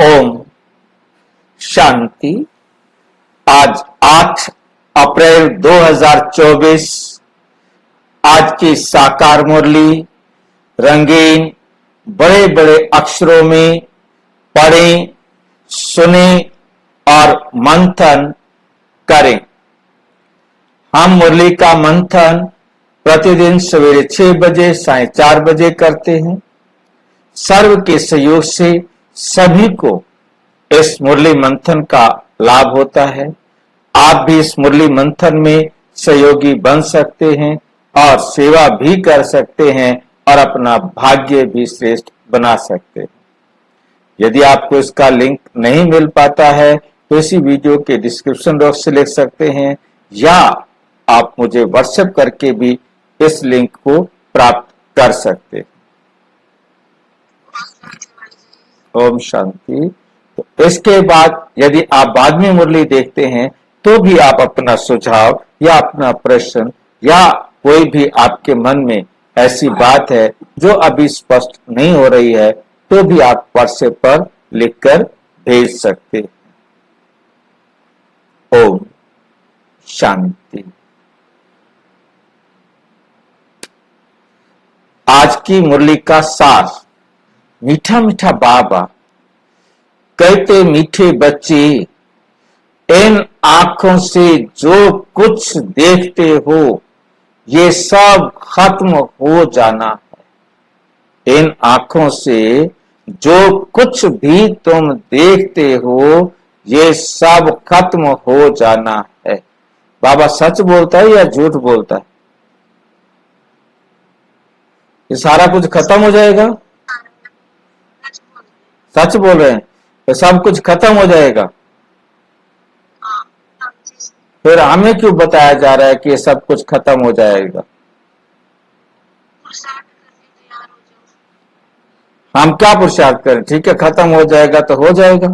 ओम शांति। आज 8 अप्रैल 2024 आज की साकार मुरली रंगीन बड़े बड़े अक्षरों में पढ़ें, सुने और मंथन करें। हम मुरली का मंथन प्रतिदिन सवेरे 6 बजे, साढ़े 4 बजे करते हैं। सर्व के सहयोग से सभी को इस मुरली मंथन का लाभ होता है। आप भी इस मुरली मंथन में सहयोगी बन सकते हैं और सेवा भी कर सकते हैं और अपना भाग्य भी श्रेष्ठ बना सकते हैं। यदि आपको इसका लिंक नहीं मिल पाता है तो इसी वीडियो के डिस्क्रिप्शन बॉक्स से ले सकते हैं या आप मुझे व्हाट्सएप करके भी इस लिंक को प्राप्त कर सकते हैं। ओम शांति। तो इसके बाद यदि आप बाद में मुरली देखते हैं तो भी आप अपना सुझाव या अपना प्रश्न या कोई भी आपके मन में ऐसी बात है जो अभी स्पष्ट नहीं हो रही है तो भी आप व्हाट्सएप पर लिखकर भेज सकते हैं। ओम शांति। आज की मुरली का सार। मीठा मीठा बाबा कहते, मीठे बच्चे इन आंखों से जो कुछ देखते हो ये सब खत्म हो जाना है। इन आंखों से जो कुछ भी तुम देखते हो ये सब खत्म हो जाना है। बाबा सच बोलता है या झूठ बोलता है? ये सारा कुछ खत्म हो जाएगा? सच बोल रहे हैं। तो सब कुछ खत्म हो जाएगा। फिर हमें क्यों बताया जा रहा है कि ये सब कुछ खत्म हो जाएगा? हम क्या पुरुषार्थ करें? ठीक है, खत्म हो जाएगा तो हो जाएगा।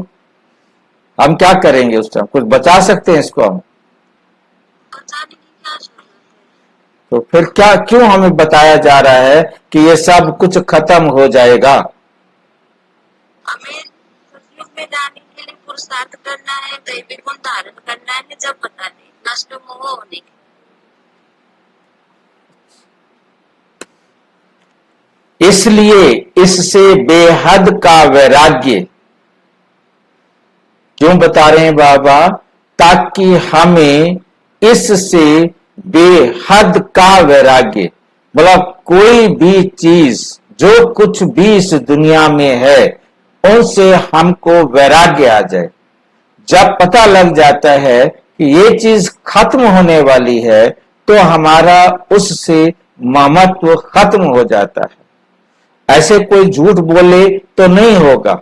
हम क्या करेंगे उस टाइम? कुछ बचा सकते हैं इसको हम? तो फिर क्या, क्यों हमें बताया जा रहा है कि ये सब कुछ खत्म हो जाएगा? हमें सतयुग में जाने के लिए पुरुषार्थ करना है, दैवी गुण धारण करना है, जब बता दें नष्ट मोह होने के। इसलिए इससे बेहद का वैराग्य क्यों बता रहे हैं बाबा? ताकि हमें इससे बेहद का वैराग्य, मतलब कोई भी चीज जो कुछ भी इस दुनिया में है उनसे हमको वैराग्य आ जाए। जब पता लग जाता है कि ये चीज खत्म होने वाली है तो हमारा उससे ममत्व खत्म हो जाता है। ऐसे कोई झूठ बोले तो नहीं होगा,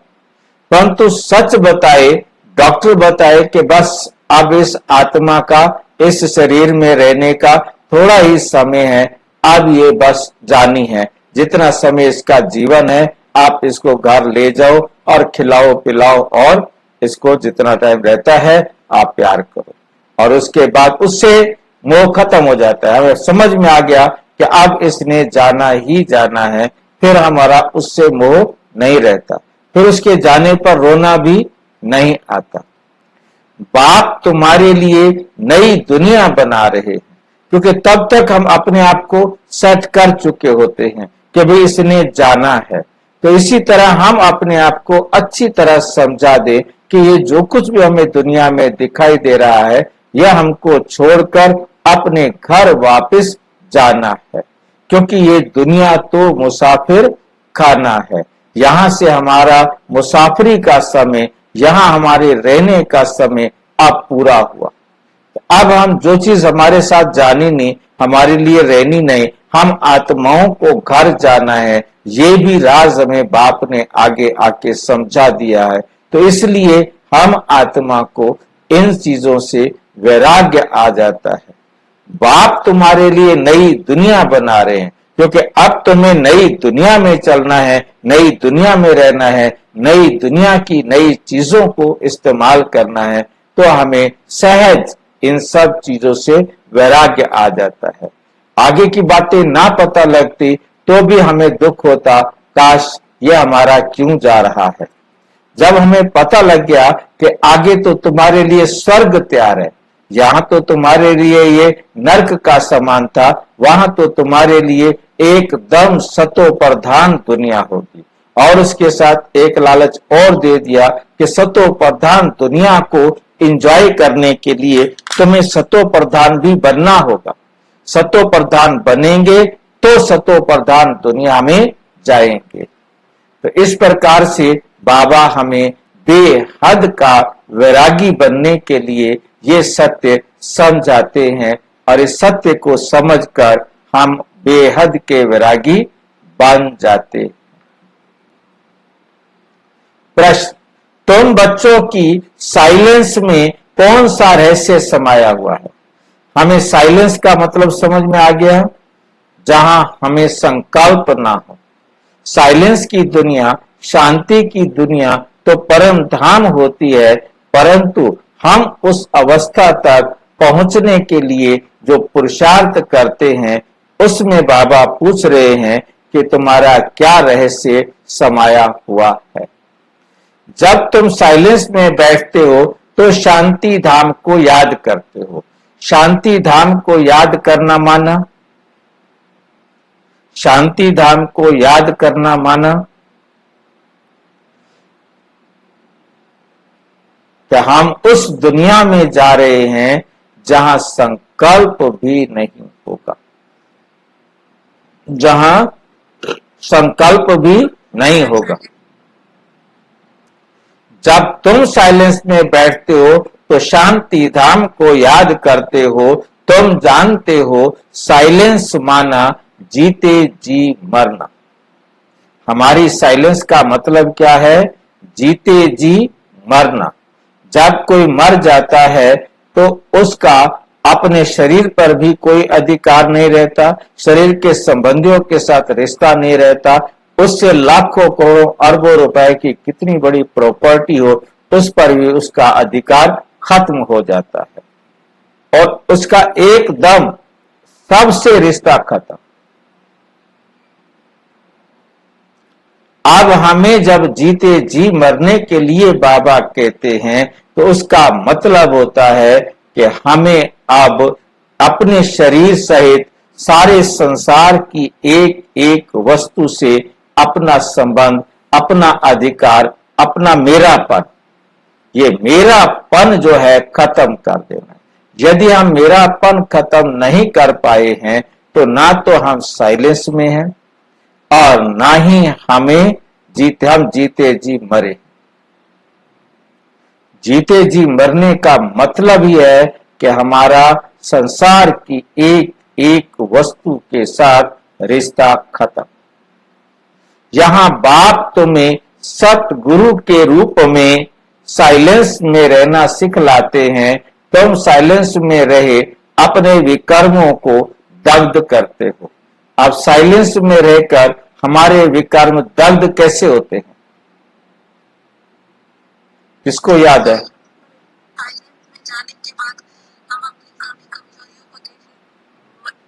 परंतु सच बताए, डॉक्टर बताए कि बस अब इस आत्मा का इस शरीर में रहने का थोड़ा ही समय है, अब ये बस जानी है। जितना समय इसका जीवन है आप इसको घर ले जाओ और खिलाओ पिलाओ और इसको जितना टाइम रहता है आप प्यार करो। और उसके बाद उससे मोह खत्म हो जाता है। हमें समझ में आ गया कि अब इसने जाना ही जाना है, फिर हमारा उससे मोह नहीं रहता, फिर उसके जाने पर रोना भी नहीं आता। बाप तुम्हारे लिए नई दुनिया बना रहे हैं, क्योंकि तब तक हम अपने आप को सेट कर चुके होते हैं कि भाई इसने जाना है। तो इसी तरह हम अपने आप को अच्छी तरह समझा दे कि ये जो कुछ भी हमें दुनिया में दिखाई दे रहा है यह हमको छोड़कर अपने घर वापस जाना है, क्योंकि ये दुनिया तो मुसाफिर खाना है। यहां से हमारा मुसाफरी का समय, यहां हमारे रहने का समय अब पूरा हुआ। अब हम जो चीज हमारे साथ जानी नहीं, हमारे लिए रहनी नहीं, हम आत्माओं को घर जाना है, ये भी राज हमें बाप ने आगे आके समझा दिया है। तो इसलिए हम आत्मा को इन चीजों से वैराग्य आ जाता है। बाप तुम्हारे लिए नई दुनिया बना रहे हैं, क्योंकि अब तुम्हें नई दुनिया में चलना है, नई दुनिया में रहना है, नई दुनिया की नई चीजों को इस्तेमाल करना है। तो हमें सहज इन सब चीजों से वैराग्य आ जाता है। आगे की बातें ना पता लगती तो भी हमें दुख होता, काश ये हमारा क्यों जा रहा है। जब हमें पता लग गया कि आगे तो तुम्हारे लिए स्वर्ग तैयार है, यहाँ तो तुम्हारे लिए ये नर्क का समान था, वहां तो तुम्हारे लिए एकदम सतो प्रधान दुनिया होगी। और उसके साथ एक लालच और दे दिया कि सतो प्रधान दुनिया को एंजॉय करने के लिए तुम्हें सतो प्रधान भी बनना होगा। सतो प्रधान बनेंगे तो सतो प्रधान दुनिया में जाएंगे। तो इस प्रकार से बाबा हमें बेहद का वैरागी बनने के लिए ये सत्य समझाते हैं, और इस सत्य को समझकर हम बेहद के वैरागी बन जाते। प्रश्न, तुम बच्चों की साइलेंस में कौन सा रहस्य समाया हुआ है? हमें साइलेंस का मतलब समझ में आ गया, जहां हमें संकल्प ना हो। साइलेंस की दुनिया, शांति की दुनिया तो परम धाम होती है, परंतु हम उस अवस्था तक पहुंचने के लिए जो पुरुषार्थ करते हैं, उसमें बाबा पूछ रहे हैं कि तुम्हारा क्या रहस्य समाया हुआ है। जब तुम साइलेंस में बैठते हो तो शांति धाम को याद करते हो। शांति धाम को याद करना माना, शांति धाम को याद करना माना कि हम उस दुनिया में जा रहे हैं जहां संकल्प भी नहीं होगा, जहां संकल्प भी नहीं होगा। जब तुम साइलेंस में बैठते हो तो शांति धाम को याद करते हो। तुम जानते हो साइलेंस माना जीते जी मरना। हमारी साइलेंस का मतलब क्या है? जीते जी मरना। जब कोई मर जाता है तो उसका अपने शरीर पर भी कोई अधिकार नहीं रहता, शरीर के संबंधियों के साथ रिश्ता नहीं रहता। उससे लाखों करोड़ों अरबों रुपए की कितनी बड़ी प्रॉपर्टी हो, उस पर भी उसका अधिकार खत्म हो जाता है और उसका एकदम सबसे रिश्ता खत्म। अब हमें जब जीते जी मरने के लिए बाबा कहते हैं तो उसका मतलब होता है कि हमें अब अपने शरीर सहित सारे संसार की एक एक वस्तु से अपना संबंध, अपना अधिकार, अपना मेरापन, ये मेरापन जो है खत्म कर देना। यदि हम मेरापन खत्म नहीं कर पाए हैं तो ना तो हम साइलेंस में हैं और ना ही हम जीते जी मरे। जीते जी मरने का मतलब ही है कि हमारा संसार की एक एक वस्तु के साथ रिश्ता खत्म। यहां बाप तुम्हें सतगुरु के रूप में साइलेंस में रहना सिखलाते हैं। तुम साइलेंस में रहे अपने विकर्मों को दग्ध करते हो। अब साइलेंस में रहकर हमारे विकर्म दग्ध कैसे होते हैं? किसको याद है? जाने के बाद हम अपनी कमजोरियों को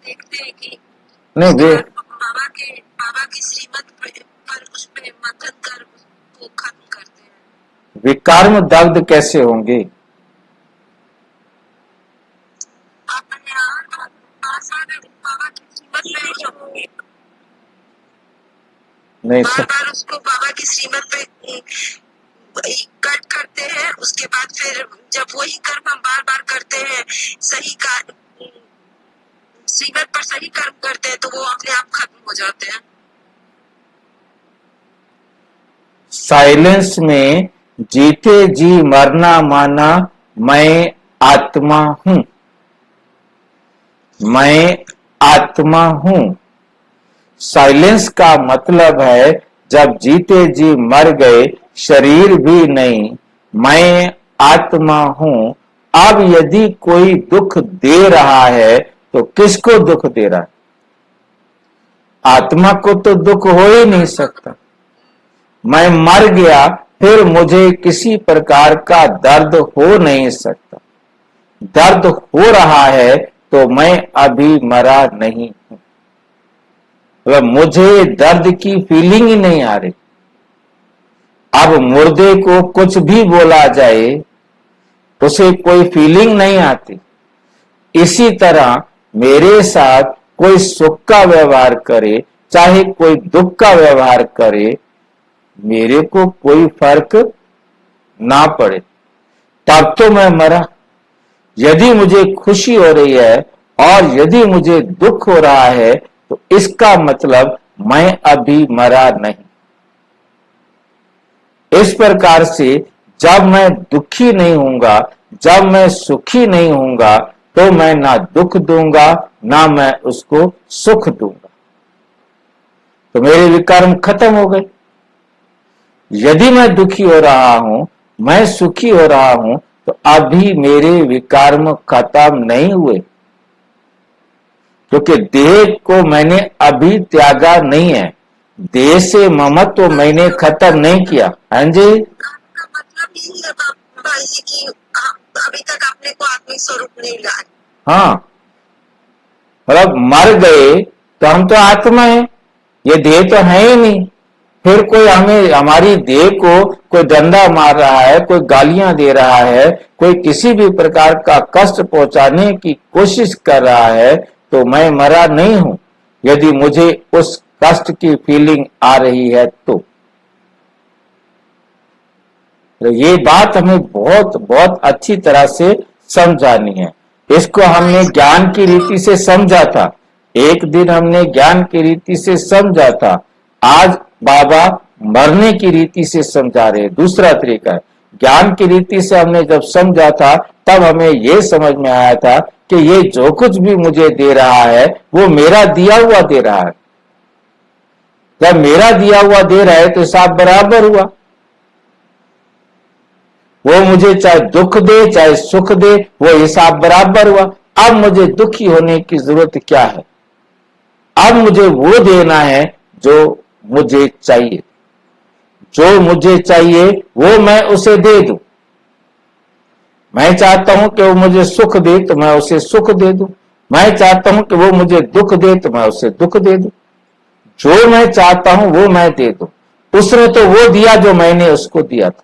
देखते हैं कि नहीं, वे बाबा की श्रीमत पर उस पे मंथन कर उसको खत्म करते हैं। विकर्म दग्ध कैसे होंगे? अपने बाबा की श्रीमत पे होंगे। नहीं, बार उसको बाबा की श्रीमत पे कट करते हैं। उसके बाद फिर जब वही कर्म हम बार बार करते हैं, सही श्रीमत पर सही कर्म करते हैं, तो वो अपने आप खत्म हो जाते हैं। साइलेंस में जीते जी मरना माना मैं आत्मा हूं, मैं आत्मा हूं। साइलेंस का मतलब है जब जीते जी मर गए, शरीर भी नहीं, मैं आत्मा हूं। अब यदि कोई दुख दे रहा है तो किसको दुख दे रहा है? आत्मा को तो दुख हो ही नहीं सकता। मैं मर गया फिर मुझे किसी प्रकार का दर्द हो नहीं सकता। दर्द हो रहा है तो मैं अभी मरा नहीं हूं, मुझे दर्द की फीलिंग ही नहीं आ रही। अब मुर्दे को कुछ भी बोला जाए उसे कोई फीलिंग नहीं आती। इसी तरह मेरे साथ कोई सुख का व्यवहार करे चाहे कोई दुख का व्यवहार करे, मेरे को कोई फर्क ना पड़े, तब तो मैं मरा। यदि मुझे खुशी हो रही है और यदि मुझे दुख हो रहा है तो इसका मतलब मैं अभी मरा नहीं। इस प्रकार से जब मैं दुखी नहीं हूंगा, जब मैं सुखी नहीं हूंगा, तो मैं ना दुख दूंगा ना मैं उसको सुख दूंगा, तो मेरे विकर्म खत्म हो गए। यदि मैं दुखी हो रहा हूं, मैं सुखी हो रहा हूं, तो अभी मेरे विकर्म खत्म नहीं हुए, क्योंकि देह को मैंने अभी त्यागा नहीं है। देह से ममत्व तो मैंने खत्म नहीं किया। हाँ जी, आपका मतलब यही है भाई जी कि अभी तक अपने को आत्मिक स्वरूप नहीं लाए। हाँ, मतलब मर गए तो हम तो आत्मा है, ये देह तो है ही नहीं। फिर कोई हमें, हमारी देह को कोई डंडा मार रहा है, कोई गालियां दे रहा है, कोई किसी भी प्रकार का कष्ट पहुंचाने की कोशिश कर रहा है, तो मैं मरा नहीं हूं। यदि मुझे उस कष्ट की फीलिंग आ रही है तो ये बात हमें बहुत बहुत अच्छी तरह से समझानी है। इसको हमने ज्ञान की रीति से समझा था, एक दिन हमने ज्ञान की रीति से समझा था, आज बाबा मरने की रीति से समझा रहे, दूसरा तरीका है। ज्ञान की रीति से हमने जब समझा था तब हमें यह समझ में आया था कि ये जो कुछ भी मुझे दे रहा है वो मेरा दिया हुआ दे रहा है। जब मेरा दिया हुआ दे रहा है तो हिसाब बराबर हुआ। वो मुझे चाहे दुख दे चाहे सुख दे, वो हिसाब बराबर हुआ। अब मुझे दुखी होने की जरूरत क्या है? अब मुझे वो देना है जो मुझे चाहिए। जो मुझे चाहिए वो मैं उसे दे दूं। मैं चाहता हूं कि वो मुझे सुख दे तो मैं उसे सुख दे दूं। मैं चाहता हूं कि वो मुझे दुख दे तो मैं उसे दुख दे दूं। जो मैं चाहता हूं वो मैं दे दूं। उसने तो वो दिया जो मैंने उसको दिया था।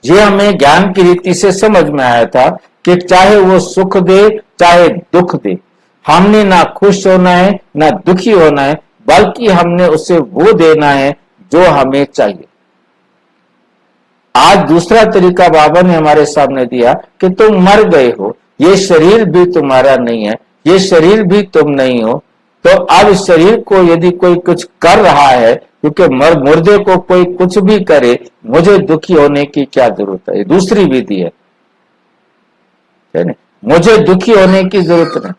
ये हमें ज्ञान की रीति से समझ में आया था कि चाहे वो सुख दे चाहे दुख दे, हमने ना खुश होना है ना दुखी होना है, बल्कि हमने उसे वो देना है जो हमें चाहिए। आज दूसरा तरीका बाबा ने हमारे सामने दिया कि तुम मर गए हो, ये शरीर भी तुम्हारा नहीं है, ये शरीर भी तुम नहीं हो। तो अब शरीर को यदि कोई कुछ कर रहा है, क्योंकि मुर्दे को कोई कुछ भी करे, मुझे दुखी होने की क्या जरूरत है? दूसरी विधि है, मुझे दुखी होने की जरूरत नहीं।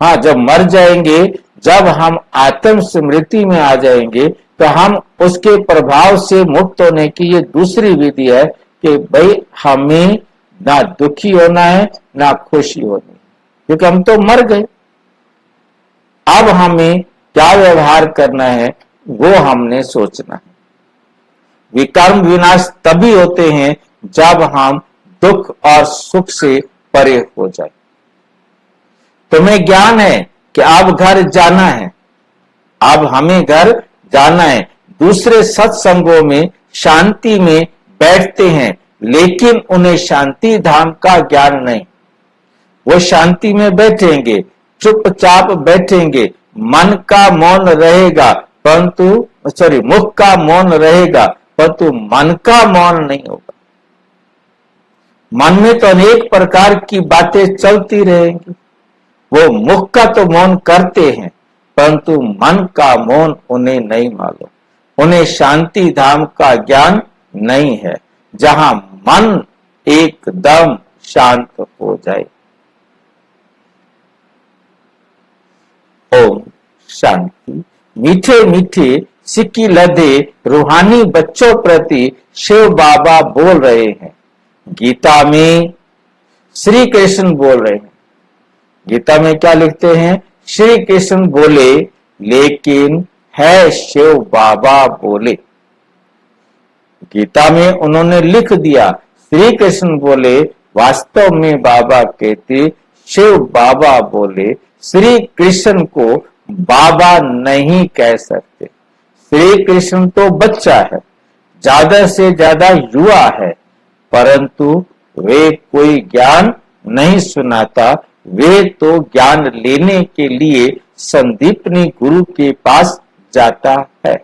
हाँ, जब मर जाएंगे, जब हम आत्म स्मृति में आ जाएंगे, तो हम उसके प्रभाव से मुक्त होने की ये दूसरी विधि है कि भाई हमें ना दुखी होना है ना खुशी होनी है, क्योंकि हम तो मर गए। अब हमें क्या व्यवहार करना है वो हमने सोचना है। विकर्म विनाश तभी होते हैं जब हम दुख और सुख से परे हो जाए। तुम्हें ज्ञान है कि अब घर जाना है, अब हमें घर जाना है। दूसरे सत्संगों में शांति में बैठते हैं, लेकिन उन्हें शांति धाम का ज्ञान नहीं। वो शांति में बैठेंगे, चुपचाप बैठेंगे, मन का मौन रहेगा, परंतु मुख का मौन रहेगा, परंतु मन का मौन नहीं होगा। मन में तो अनेक प्रकार की बातें चलती रहेंगी, वो मुख का तो मौन करते हैं, परंतु मन का मौन उन्हें नहीं मालूम। उन्हें शांति धाम का ज्ञान नहीं है, जहां मन एकदम शांत हो जाए। ओम शांति। मीठे मीठे सिक्की लदे रूहानी बच्चों प्रति शिव बाबा बोल रहे हैं। गीता में श्री कृष्ण बोल रहे हैं। गीता में क्या लिखते हैं? श्री कृष्ण बोले लेकिन है शिव बाबा बोले। गीता में उन्होंने लिख दिया, श्री कृष्ण बोले, वास्तव में बाबा कहते शिव बाबा बोले। श्री कृष्ण को बाबा नहीं कह सकते। श्री कृष्ण तो बच्चा है, ज्यादा से ज्यादा युवा है, परंतु वे कोई ज्ञान नहीं सुनाता। वे तो ज्ञान लेने के लिए संदीपनी गुरु के पास जाता है।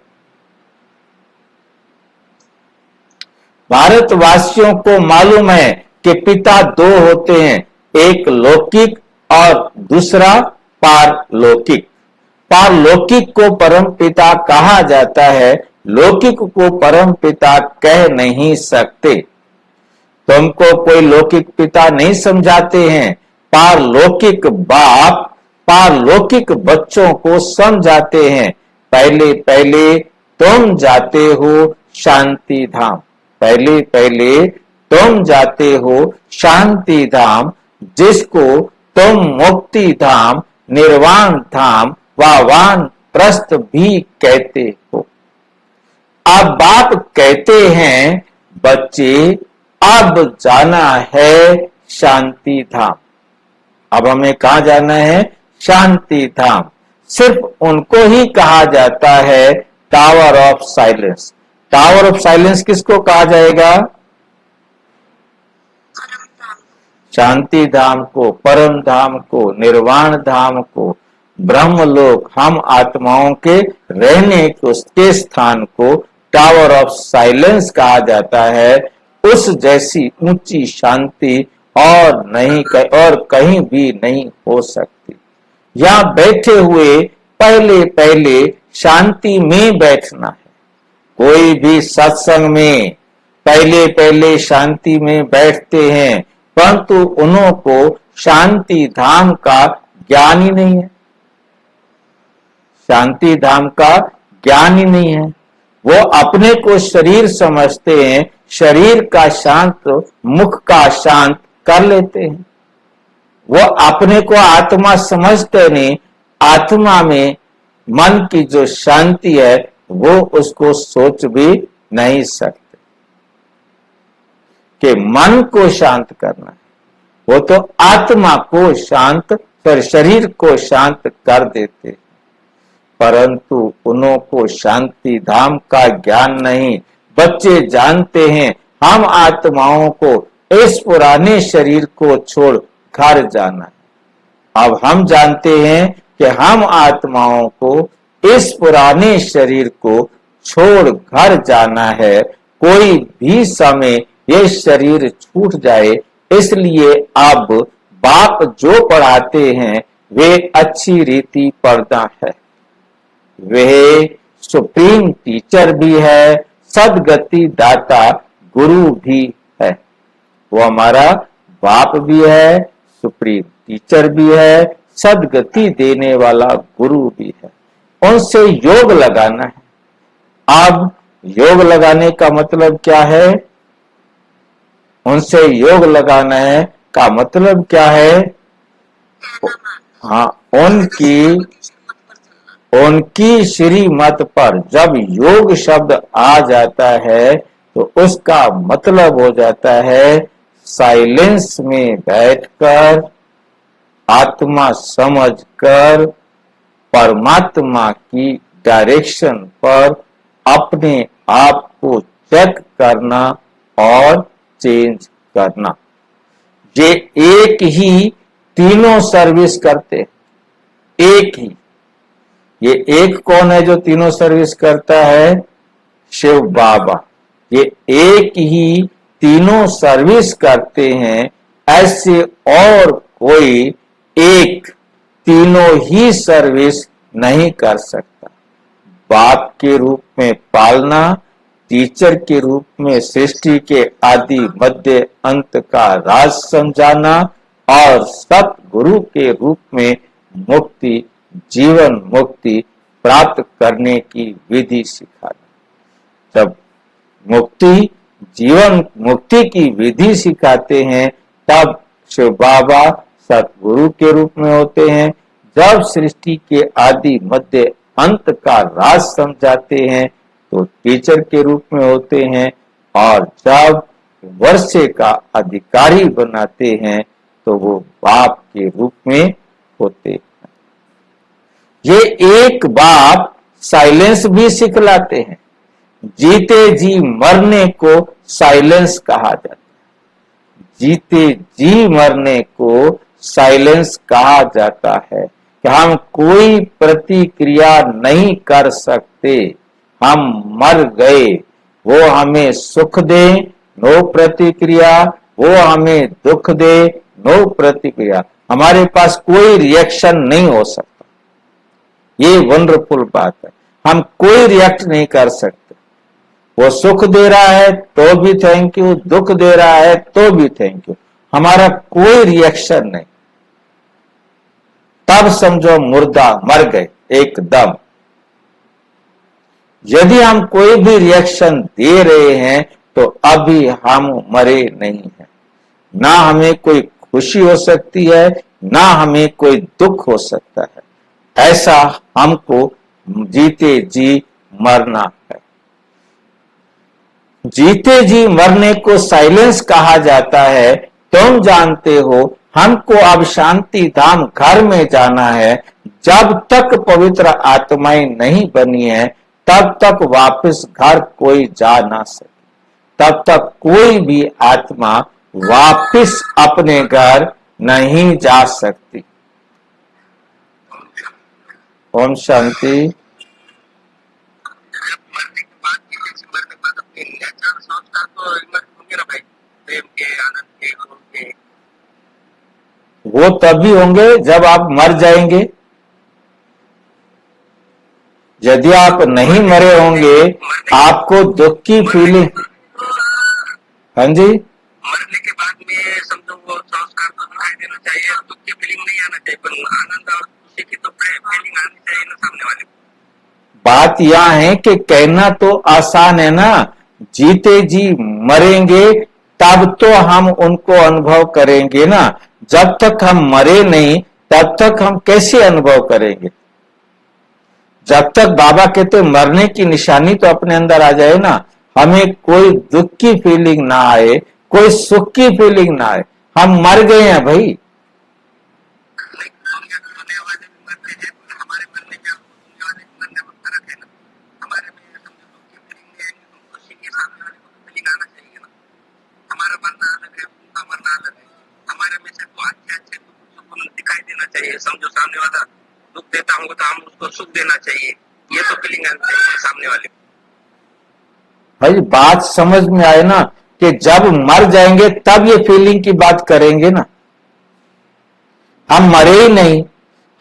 भारतवासियों को मालूम है कि पिता दो होते हैं, एक लौकिक और दूसरा पारलौकिक। पारलौकिक को परम पिता कहा जाता है, लौकिक को परम पिता कह नहीं सकते। तुमको कोई लौकिक पिता नहीं समझाते हैं, पारलौकिक बाप पारलौकिक बच्चों को समझाते हैं। पहले पहले तुम जाते हो शांति धाम, पहले पहले तुम जाते हो शांति धाम, जिसको तुम मुक्ति धाम, निर्वाण धाम व वान प्रस्थ भी कहते हो। अब बाप कहते हैं, बच्चे अब जाना है शांति धाम। अब हमें कहा जाना है? शांति धाम। सिर्फ उनको ही कहा जाता है tower of silence. Tower of silence किसको कहा जाएगा? शांति धाम को, परम धाम को, निर्वाण धाम को, ब्रह्मलोक, हम आत्माओं के रहने के स्थान को टावर ऑफ साइलेंस कहा जाता है। उस जैसी ऊंची शांति और नहीं और कहीं भी नहीं हो सकती। यहाँ बैठे हुए पहले पहले शांति में बैठना है। कोई भी सत्संग में पहले पहले शांति में बैठते हैं, परंतु उन्हों को शांति धाम का ज्ञान ही नहीं है। शांति धाम का ज्ञान ही नहीं है। वो अपने को शरीर समझते हैं, शरीर का शांत, मुख का शांत कर लेते हैं। वो अपने को आत्मा समझते नहीं, आत्मा में मन की जो शांति है वो उसको सोच भी नहीं सकते कि मन को शांत करना है। वो तो आत्मा को शांत, फिर शरीर को शांत कर देते, परंतु उन्हों को शांति धाम का ज्ञान नहीं। बच्चे जानते हैं हम आत्माओं को इस पुराने शरीर को छोड़ घर जाना है। अब हम जानते हैं कि हम आत्माओं को इस पुराने शरीर को छोड़ घर जाना है। कोई भी समय ये शरीर छूट जाए, इसलिए अब बाप जो पढ़ाते हैं वे अच्छी रीति पढ़ना है। वे सुप्रीम टीचर भी है, सदगति दाता गुरु भी है। वो हमारा बाप भी है, सुप्रीम टीचर भी है, सदगति देने वाला गुरु भी है। उनसे योग लगाना है। अब योग लगाने का मतलब क्या है? उनसे योग लगाना है का मतलब क्या है? हाँ, उनकी श्रीमत पर जब योग शब्द आ जाता है तो उसका मतलब हो जाता है साइलेंस में बैठकर, आत्मा समझकर, परमात्मा की डायरेक्शन पर अपने आप को चेक करना और चेंज करना। ये एक ही तीनों सर्विस करते, एक ही। ये एक कौन है जो तीनों सर्विस करता है? शिव बाबा। ये एक ही तीनों सर्विस करते हैं, ऐसे और कोई एक तीनों ही सर्विस नहीं कर सकता। बाप के रूप में पालना, टीचर के रूप में सृष्टि के आदि मध्य अंत का राज समझाना और सतगुरु के रूप में मुक्ति, जीवन मुक्ति प्राप्त करने की विधि सिखाना। जब मुक्ति, जीवन मुक्ति की विधि सिखाते हैं तब शिव बाबा सतगुरु के रूप में होते हैं। जब सृष्टि के आदि मध्य अंत का राज समझाते हैं तो टीचर के रूप में होते हैं, और जब वर्षे का अधिकारी बनाते हैं तो वो बाप के रूप में होते हैं। ये एक बाप साइलेंस भी सिखलाते हैं। जीते जी मरने को साइलेंस कहा जाता है। जीते जी मरने को साइलेंस कहा जाता है कि हम कोई प्रतिक्रिया नहीं कर सकते, हम मर गए। वो हमें सुख दे, नो प्रतिक्रिया, वो हमें दुख दे, नो प्रतिक्रिया, हमारे पास कोई रिएक्शन नहीं हो सकता। ये वंडरफुल बात है, हम कोई रिएक्ट नहीं कर सकते। वो सुख दे रहा है तो भी थैंक यू, दुख दे रहा है तो भी थैंक यू, हमारा कोई रिएक्शन नहीं। तब समझो मुर्दा मर गए एकदम। यदि हम कोई भी रिएक्शन दे रहे हैं तो अभी हम मरे नहीं हैं। ना हमें कोई खुशी हो सकती है, ना हमें कोई दुख हो सकता है। ऐसा हमको जीते जी मरना है। जीते जी मरने को साइलेंस कहा जाता है। तुम जानते हो हमको अब शांति धाम घर में जाना है। जब तक पवित्र आत्माएं नहीं बनी है तब तक वापस घर कोई जा ना सके। तब तक कोई भी आत्मा वापस अपने घर नहीं जा सकती। ओम शांति। मरने के बाद अपने नेचुरल संस्कार तो इमर्ज होंगे ना भाई, प्रेम के, आनंद के, गुरु के। वो तभी होंगे जब आप मर जाएंगे। यदि आप नहीं मरे होंगे आपको दुख की फीलिंग। हाँ जी, मरने के बाद में समझो वो संस्कार तो दिखाई देना चाहिए, दुख की फीलिंग नहीं आना चाहिए, पर आनंद और खुशी की तो फीलिंग आनी चाहिए ना सामने वाले को। बात यह है कि कहना तो आसान है ना, जीते जी मरेंगे तब तो हम उनको अनुभव करेंगे ना। जब तक हम मरे नहीं तब तक हम कैसे अनुभव करेंगे। जब तक बाबा कहते मरने की निशानी तो अपने अंदर आ जाए ना, हमें कोई दुख की फीलिंग ना आए, कोई सुख की फीलिंग ना आए। हम मर गए हैं भाई। दिखाई देना चाहिए, समझो सामने वाला दुख देता होगा तो हम उसको सुख देना चाहिए। ये तो फीलिंग आनी चाहिए सामने वाले को। भाई बात समझ में आए ना कि जब मर जाएंगे तब ये फीलिंग की बात करेंगे ना। हम मरे ही नहीं,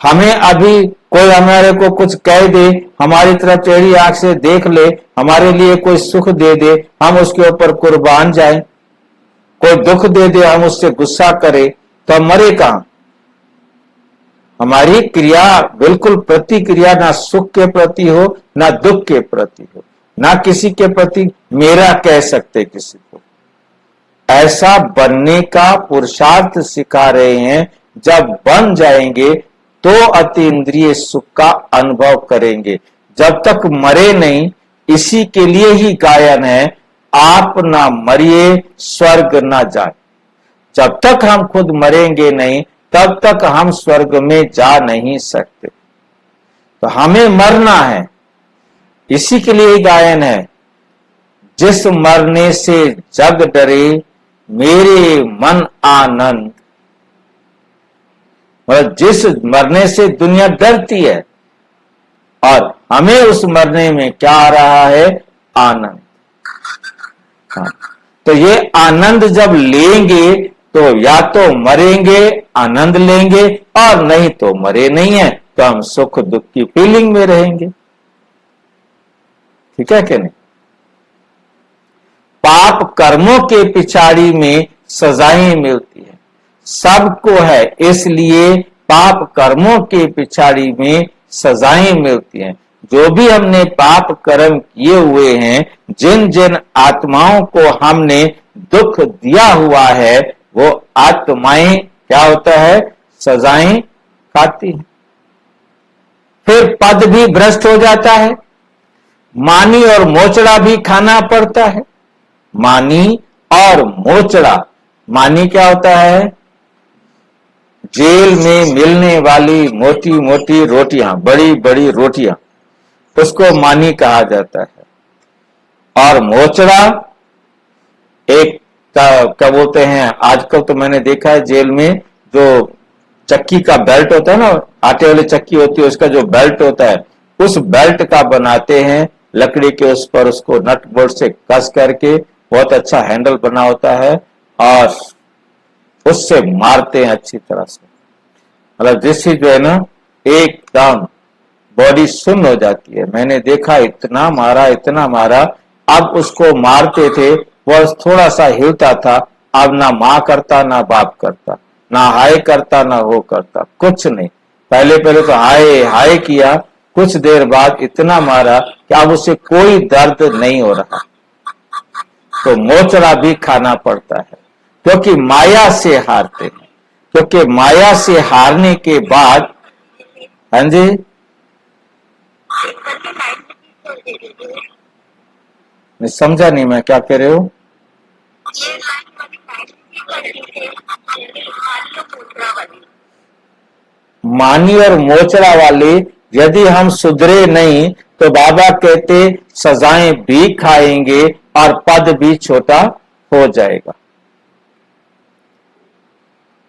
हमें अभी कोई हमारे को कुछ कह दे, हमारी तरफ टेढ़ी आंख से देख ले, हमारे लिए कोई सुख दे दे, हम उसके ऊपर कुर्बान जाएं। कोई दुख दे दे, हम उससे गुस्सा करें, तो हम मरे कहां। हमारी क्रिया बिल्कुल प्रतिक्रिया ना सुख के प्रति हो ना दुख के प्रति हो, ना किसी के प्रति मेरा कह सकते किसी को। ऐसा बनने का पुरुषार्थ सिखा रहे हैं। जब बन जाएंगे तो अतीन्द्रिय सुख का अनुभव करेंगे। जब तक मरे नहीं, इसी के लिए ही गायन है, आप ना मरिए स्वर्ग ना जाए। जब तक हम खुद मरेंगे नहीं तब तक हम स्वर्ग में जा नहीं सकते। तो हमें मरना है, इसी के लिए गायन है। जिस मरने से जग डरे मेरे मन आनंद। मतलब जिस मरने से दुनिया डरती है और हमें उस मरने में क्या आ रहा है, आनंद। हाँ, तो ये आनंद जब लेंगे तो या तो मरेंगे आनंद लेंगे, और नहीं तो मरे नहीं है तो हम सुख दुख की फीलिंग में रहेंगे। ठीक है कि नहीं। पाप कर्मों के पिछाड़ी में सजाएं मिलती है, सबको है, इसलिए पाप कर्मों के पिछाड़ी में सजाएं मिलती हैं। जो भी हमने पाप कर्म किए हुए हैं, जिन जिन आत्माओं को हमने दुख दिया हुआ है, वो आत्माएं क्या होता है, सजाएं खाती हैं। फिर पद भी भ्रष्ट हो जाता है, मानी और मोचड़ा भी खाना पड़ता है। मानी और मोचड़ा, मानी क्या होता है, जेल में मिलने वाली मोटी मोटी रोटियां, बड़ी बड़ी रोटियां, उसको मानी कहा जाता है। और मोचड़ा एक क्या बोलते हैं, आजकल तो मैंने देखा है जेल में जो चक्की का बेल्ट होता है ना, आटे वाली चक्की होती है, उसका जो बेल्ट होता है, उस बेल्ट का बनाते हैं लकड़ी के, उस पर उसको नट बोल्ट से कस करके, बहुत अच्छा हैंडल बना होता है, और उससे मारते हैं अच्छी तरह से। मतलब जिससे जो है ना एकदम बॉडी सुन्न हो जाती है। मैंने देखा, इतना मारा इतना मारा। अब उसको मारते थे, वह थोड़ा सा हिलता था, अब ना माँ करता ना बाप करता, ना हाय करता ना वो करता, कुछ नहीं। पहले पहले तो हाय हाय किया, कुछ देर बाद इतना मारा कि अब उसे कोई दर्द नहीं हो रहा। तो मोचड़ा भी खाना पड़ता है, क्योंकि माया से हारते हैं। क्योंकि माया से हारने के बाद, हाँ जी, मैं समझा नहीं, मैं क्या कह रहे हो? ये लाइन वाली वाली मानी और मोचड़ा वाली, यदि हम सुधरे नहीं तो बाबा कहते सजाएं भी खाएंगे और पद भी छोटा हो जाएगा।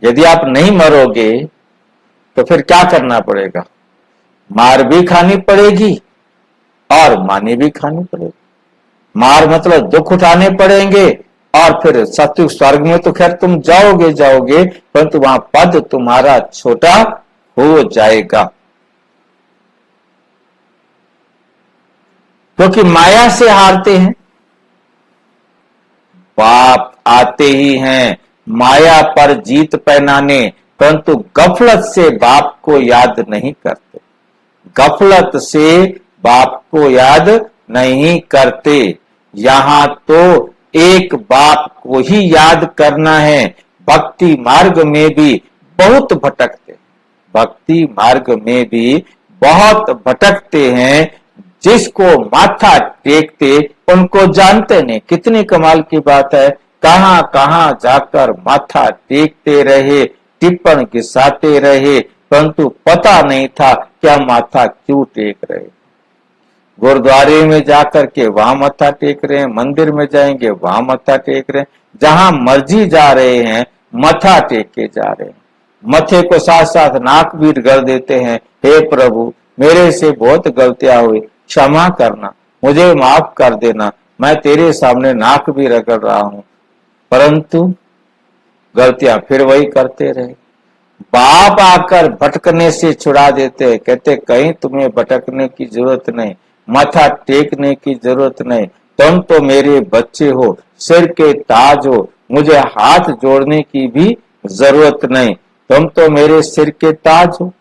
यदि आप नहीं मरोगे तो फिर क्या करना पड़ेगा? मार भी खानी पड़ेगी और मानी भी खानी पड़ेगी। मार मतलब दुख उठाने पड़ेंगे, और फिर सत्युग स्वर्ग में तो खैर तुम जाओगे जाओगे, परंतु वहां पद तुम्हारा छोटा हो जाएगा। क्योंकि माया से हारते हैं। बाप आते ही हैं माया पर जीत पहनाने, परंतु गफलत से बाप को याद नहीं करते। गफलत से बाप को याद नहीं करते। यहां तो एक बाप को ही याद करना है। भक्ति मार्ग में भी बहुत भटकते, भक्ति मार्ग में भी बहुत भटकते हैं। जिसको माथा टेकते उनको जानते नहीं। कितनी कमाल की बात है, कहां कहां जाकर माथा टेकते रहे, टिप्पण घिसाते रहे, परंतु पता नहीं था क्या माथा क्यों टेक रहे। गुरुद्वारे में जाकर के वहां मत्था टेक रहे हैं, मंदिर में जाएंगे वहां मत्था टेक रहे हैं, जहां मर्जी जा रहे हैं मत्था टेक के जा रहे हैं। मथे को साथ साथ नाक भी रगड़ देते हैं, हे प्रभु मेरे से बहुत गलतियां हुई, क्षमा करना, मुझे माफ कर देना, मैं तेरे सामने नाक भी रगड़ रहा हूं। परंतु गलतियां फिर वही करते रहे। बाप आकर भटकने से छुड़ा देते, कहते कहीं तुम्हें भटकने की जरूरत नहीं, माथा टेकने की जरूरत नहीं, तुम तो मेरे बच्चे हो, सिर के ताज हो, मुझे हाथ जोड़ने की भी जरूरत नहीं, तुम तो मेरे सिर के ताज हो।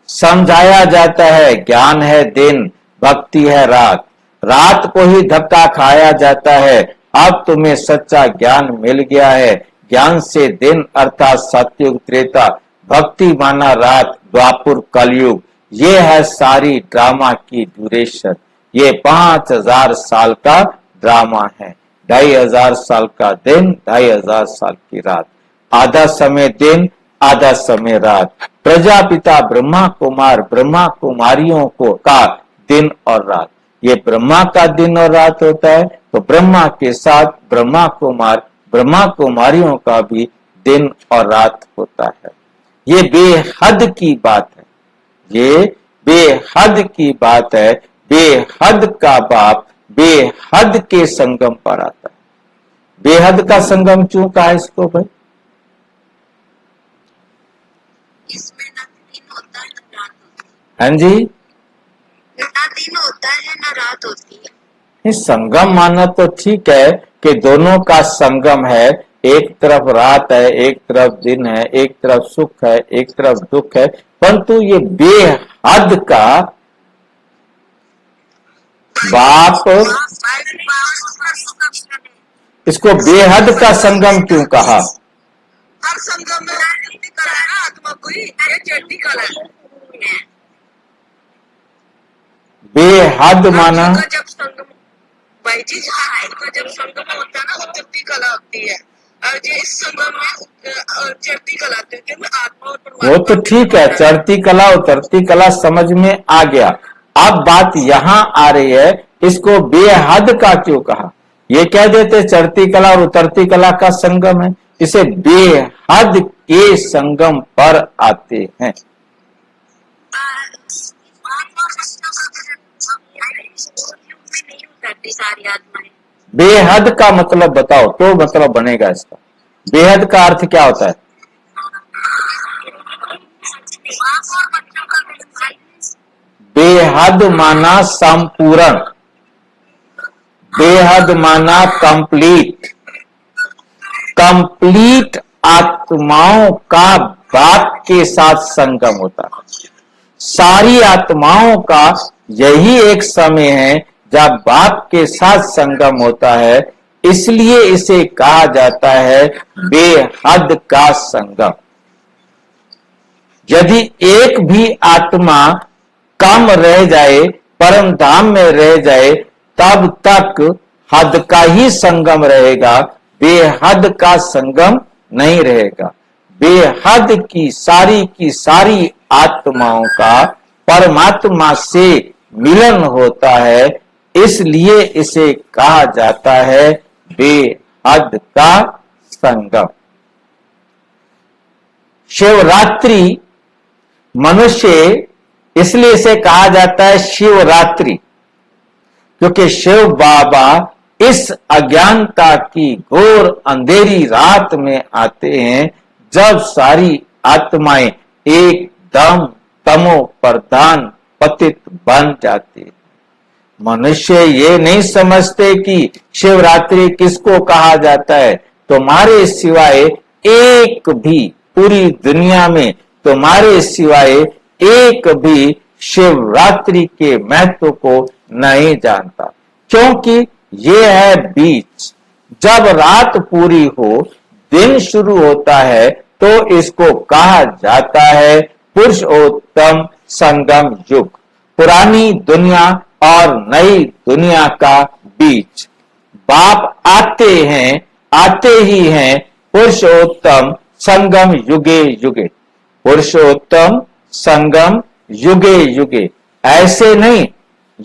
समझाया जाता है ज्ञान है दिन, भक्ति है रात, रात को ही धक्का खाया जाता है। अब तुम्हें सच्चा ज्ञान मिल गया है, ज्ञान से दिन अर्थात सतयुग त्रेता, भक्ति माना रात, द्वापुर कलयुग। ये है सारी ड्रामा की ड्यूरेशन। ये 5000 साल का ड्रामा है। 2500 साल का दिन, 2500 साल की रात, आधा समय दिन आधा समय रात। प्रजापिता ब्रह्मा कुमार ब्रह्मा कुमारियों को का दिन और रात, ये ब्रह्मा का दिन और रात होता है, तो ब्रह्मा के साथ ब्रह्मा कुमार ब्रह्मा कुमारियों का भी दिन और रात होता है। ये बेहद की बात है, ये बेहद की बात है। बेहद का बाप बेहद के संगम पर आता है। बेहद का संगम क्यों कहा इसको भाई? इसमें ना दिन होता है ना रात होती हाँ जी, है, ना दिन होता है ना रात होती है। ये संगम माना तो ठीक है कि दोनों का संगम है, एक तरफ रात है एक तरफ दिन है, एक तरफ सुख है एक तरफ दुख है, परंतु ये बेहद का बाप, इसको बेहद का संगम क्यों कहा? हर संगम में चेट्टी कला है ना आत्मा को ही, ये चेट्टी कला है। बेहद माना जब संगम भाई जी, का जब संगम होता है ना वो चेट्टी कला होती है। जी इस संगम में चढ़ती कला, क्योंकि मैं आत्मा और वो तो ठीक है, चढ़ती कला उतरती कला समझ में आ गया। अब बात यहां आ रही है, इसको बेहद का क्यों कहा? ये कह देते चढ़ती कला और उतरती कला का संगम है, इसे बेहद के संगम पर आते हैं। नहीं उतरती सारी आत्माएं। बेहद का मतलब बताओ तो मतलब बनेगा इसका। बेहद का अर्थ क्या होता है? बेहद माना संपूर्ण, बेहद माना कंप्लीट। कंप्लीट आत्माओं का बाप के साथ संगम होता है। सारी आत्माओं का यही एक समय है जब बाप के साथ संगम होता है, इसलिए इसे कहा जाता है बेहद का संगम। यदि एक भी आत्मा कम रह जाए, परम धाम में रह जाए, तब तक हद का ही संगम रहेगा, बेहद का संगम नहीं रहेगा। बेहद की सारी आत्माओं का परमात्मा से मिलन होता है, इसलिए इसे कहा जाता है बेहद का संगम। शिवरात्रि मनुष्य, इसलिए इसे कहा जाता है शिवरात्रि, क्योंकि शिव बाबा इस अज्ञानता की घोर अंधेरी रात में आते हैं, जब सारी आत्माएं एकदम तमो प्रधान पतित बन जाती है। मनुष्य ये नहीं समझते कि शिवरात्रि किसको कहा जाता है। तुम्हारे सिवाय एक भी, पूरी दुनिया में तुम्हारे सिवाय एक भी शिवरात्रि के महत्व को नहीं जानता, क्योंकि ये है बीच। जब रात पूरी हो, दिन शुरू होता है, तो इसको कहा जाता है पुरुषोत्तम संगम युग। पुरानी दुनिया और नई दुनिया का बीच बाप आते ही हैं पुरुषोत्तम संगम युगे युगे। पुरुषोत्तम संगम युगे युगे, ऐसे नहीं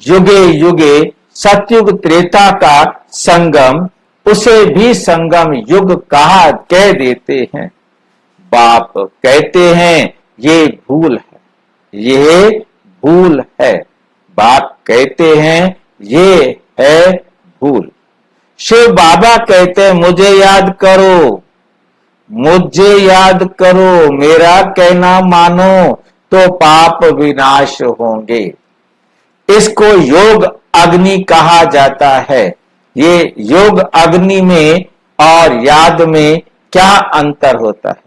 युगे युगे। सतयुग त्रेता का संगम, उसे भी संगम युग कह देते हैं। बाप कहते हैं ये भूल है, ये भूल है। बाप कहते हैं ये है भूल। शिव बाबा कहते हैं मुझे याद करो, मुझे याद करो, मेरा कहना मानो तो पाप विनाश होंगे। इसको योग अग्नि कहा जाता है। ये योग अग्नि में और याद में क्या अंतर होता है?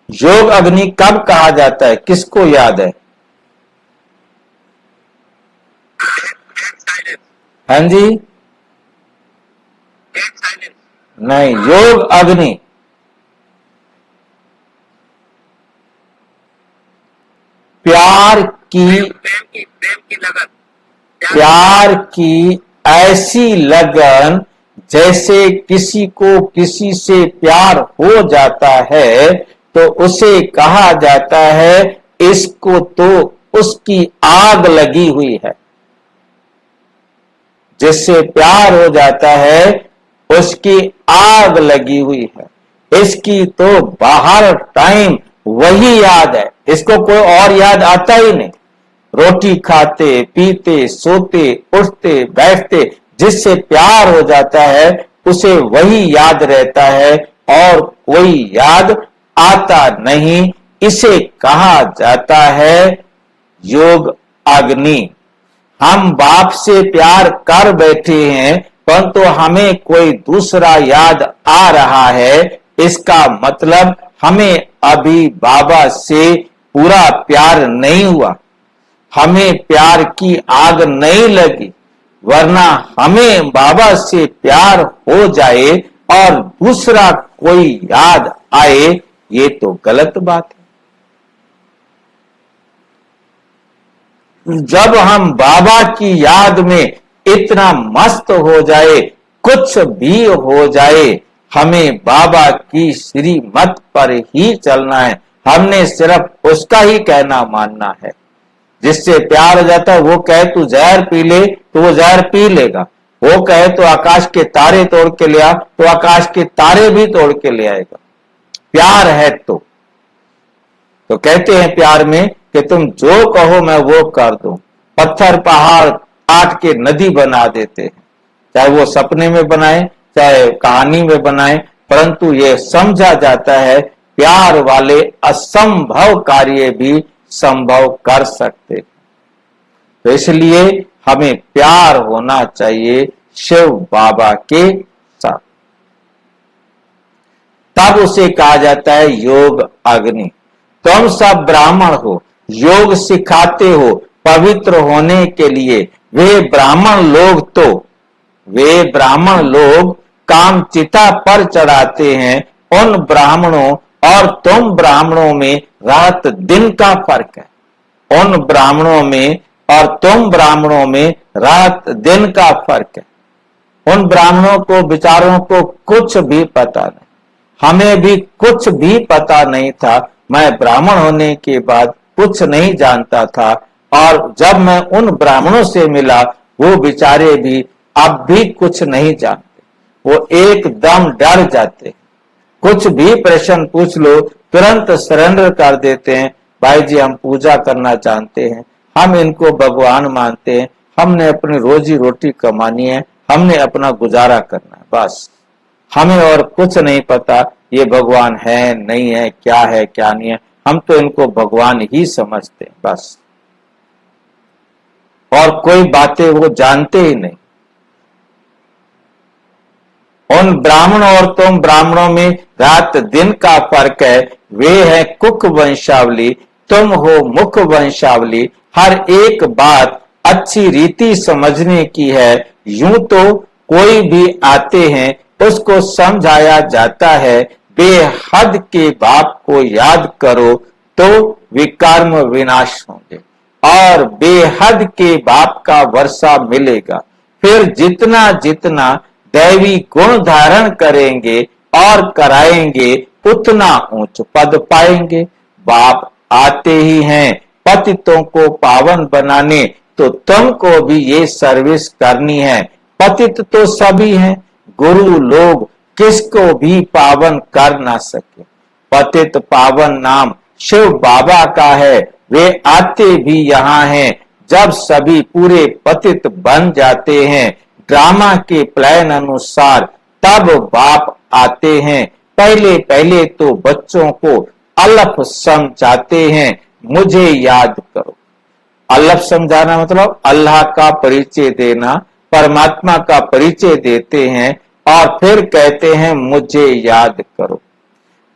योग अग्नि कब कहा जाता है? किसको याद है? हाँ जी, नहीं, योग अग्नि प्यार की लगन, प्यार की ऐसी लगन, जैसे किसी को किसी से प्यार हो जाता है तो उसे कहा जाता है इसको तो उसकी आग लगी हुई है। जिससे प्यार हो जाता है उसकी आग लगी हुई है। इसकी तो बाहर टाइम वही याद है, इसको कोई और याद आता ही नहीं। रोटी खाते पीते सोते उठते बैठते जिससे प्यार हो जाता है उसे वही याद रहता है और कोई याद आता नहीं। इसे कहा जाता है योग अग्नि। हम बाप से प्यार कर बैठे हैं, परंतु हमें कोई दूसरा याद आ रहा है, इसका मतलब हमें अभी बाबा से पूरा प्यार नहीं हुआ, हमें प्यार की आग नहीं लगी। वरना हमें बाबा से प्यार हो जाए और दूसरा कोई याद आए, ये तो गलत बात है। जब हम बाबा की याद में इतना मस्त हो जाए, कुछ भी हो जाए, हमें बाबा की श्रीमत पर ही चलना है। हमने सिर्फ उसका ही कहना मानना है। जिससे प्यार हो जाता है, वो कहे तू जहर पी ले तो वो जहर पी लेगा। वो कहे तो आकाश के तारे तोड़ के ले आ तो आकाश के तारे भी तोड़ के ले आएगा। प्यार है तो कहते हैं प्यार में कि तुम जो कहो मैं वो कर दूं। पत्थर पहाड़ काट के नदी बना देते हैं, चाहे वो सपने में बनाए चाहे कहानी में बनाए, परंतु ये समझा जाता है प्यार वाले असंभव कार्य भी संभव कर सकते। तो इसलिए हमें प्यार होना चाहिए शिव बाबा के साथ। तब उसे कहा जाता है योग अग्नि। तुम सब ब्राह्मण हो, योग सिखाते हो पवित्र होने के लिए। वे ब्राह्मण लोग काम चिता पर चढ़ाते हैं। उन ब्राह्मणों और तुम ब्राह्मणों में रात दिन का फर्क है। उन ब्राह्मणों में और तुम ब्राह्मणों में रात दिन का फर्क है। उन ब्राह्मणों को विचारों को कुछ भी पता नहीं, हमें भी कुछ भी पता नहीं था। मैं ब्राह्मण होने के बाद कुछ नहीं जानता था, और जब मैं उन ब्राह्मणों से मिला वो बेचारे भी अब भी कुछ नहीं जानते। वो एकदम डर जाते, कुछ भी प्रश्न पूछ लो तुरंत सरेंडर कर देते हैं। भाई जी हम पूजा करना चाहते हैं, हम इनको भगवान मानते हैं, हमने अपनी रोजी रोटी कमानी है, हमने अपना गुजारा करना है, बस हमें और कुछ नहीं पता ये भगवान है नहीं है, क्या है क्या नहीं है, हम तो इनको भगवान ही समझते हैं बस, और कोई बातें वो जानते ही नहीं। उन ब्राह्मण और तुम ब्राह्मणों में रात दिन का फर्क है। वे है कुक वंशावली, तुम हो मुख वंशावली। हर एक बात अच्छी रीति समझने की है। यूं तो कोई भी आते हैं उसको समझाया जाता है, बेहद के बाप को याद करो तो विकर्म विनाश होंगे और बेहद के बाप का वर्षा मिलेगा। फिर जितना जितना दैवी गुण धारण करेंगे और कराएंगे उतना उच्च पद पाएंगे। बाप आते ही हैं पतितों को पावन बनाने, तो तुमको भी ये सर्विस करनी है। पतित तो सभी हैं, गुरु लोग किसको भी पावन कर ना सके। पतित पावन नाम शिव बाबा का है, वे आते भी यहाँ हैं। जब सभी पूरे पतित बन जाते हैं ड्रामा के प्लान अनुसार, तब बाप आते हैं। पहले पहले तो बच्चों को अलफ समझाते हैं, मुझे याद करो। अलफ समझाना मतलब अल्लाह का परिचय देना, परमात्मा का परिचय देते हैं और फिर कहते हैं मुझे याद करो।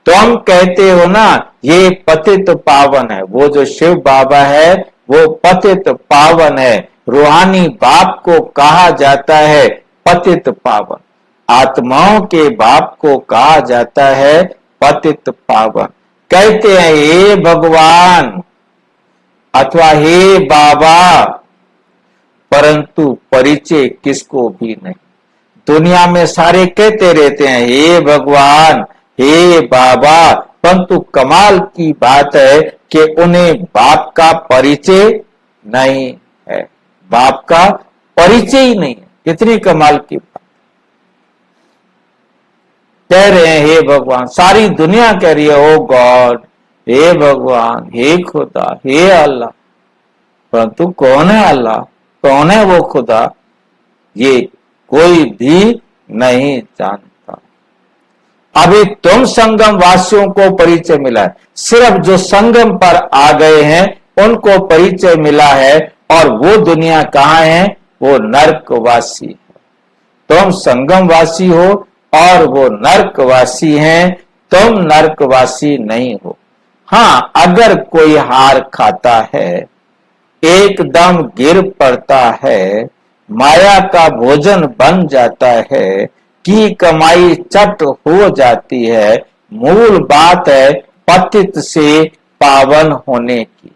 तुम कहते हो ना ये पतित पावन है, वो जो शिव बाबा है वो पतित पावन है। रूहानी बाप को कहा जाता है पतित पावन, आत्माओं के बाप को कहा जाता है पतित पावन। कहते हैं हे भगवान अथवा हे बाबा, परंतु परिचय किसको भी नहीं। दुनिया में सारे कहते रहते हैं हे भगवान हे बाबा, परंतु कमाल की बात है कि उन्हें बाप का परिचय नहीं है, बाप का परिचय ही नहीं है। कितनी कमाल की बात। कह रहे हैं हे भगवान, सारी दुनिया कह रही है ओ गॉड, हे भगवान, हे खुदा, हे अल्लाह, परंतु कौन है अल्लाह, कौन है वो खुदा, ये कोई भी नहीं जानता। अभी तुम संगम वासियों को परिचय मिला है, सिर्फ जो संगम पर आ गए हैं उनको परिचय मिला है, और वो दुनिया कहाँ है, वो नर्कवासी है। तुम संगमवासी हो और वो नर्कवासी हैं, तुम नर्कवासी नहीं हो। हाँ, अगर कोई हार खाता है, एकदम गिर पड़ता है, माया का भोजन बन जाता है, की कमाई चट हो जाती है, मूल बात है पतित से पावन होने की।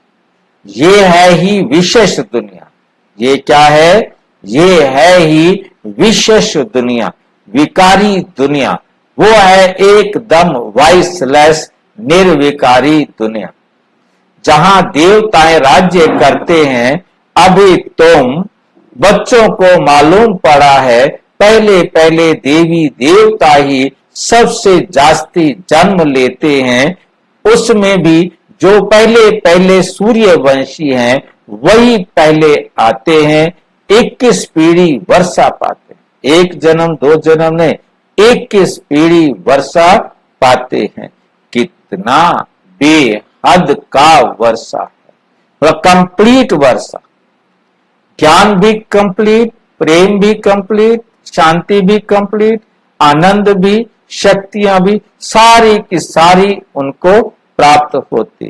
ये है ही विशेष दुनिया। ये क्या है? ये है ही विशेष दुनिया, विकारी दुनिया। वो है एकदम वाइसलेस, निर्विकारी दुनिया, जहां देवताएं राज्य करते हैं। अभी तुम बच्चों को मालूम पड़ा है, पहले पहले देवी देवता ही सबसे जास्ती जन्म लेते हैं। उसमें भी जो पहले पहले सूर्यवंशी हैं वही पहले आते हैं। 21 पीढ़ी वर्षा पाते हैं, एक जन्म दो जन्म ने 21 पीढ़ी वर्षा पाते हैं। कितना बेहद का वर्षा है, कंप्लीट वर्षा। ज्ञान भी कंप्लीट, प्रेम भी कंप्लीट, शांति भी कंप्लीट, आनंद भी, शक्तियां भी, सारी की सारी उनको प्राप्त होती,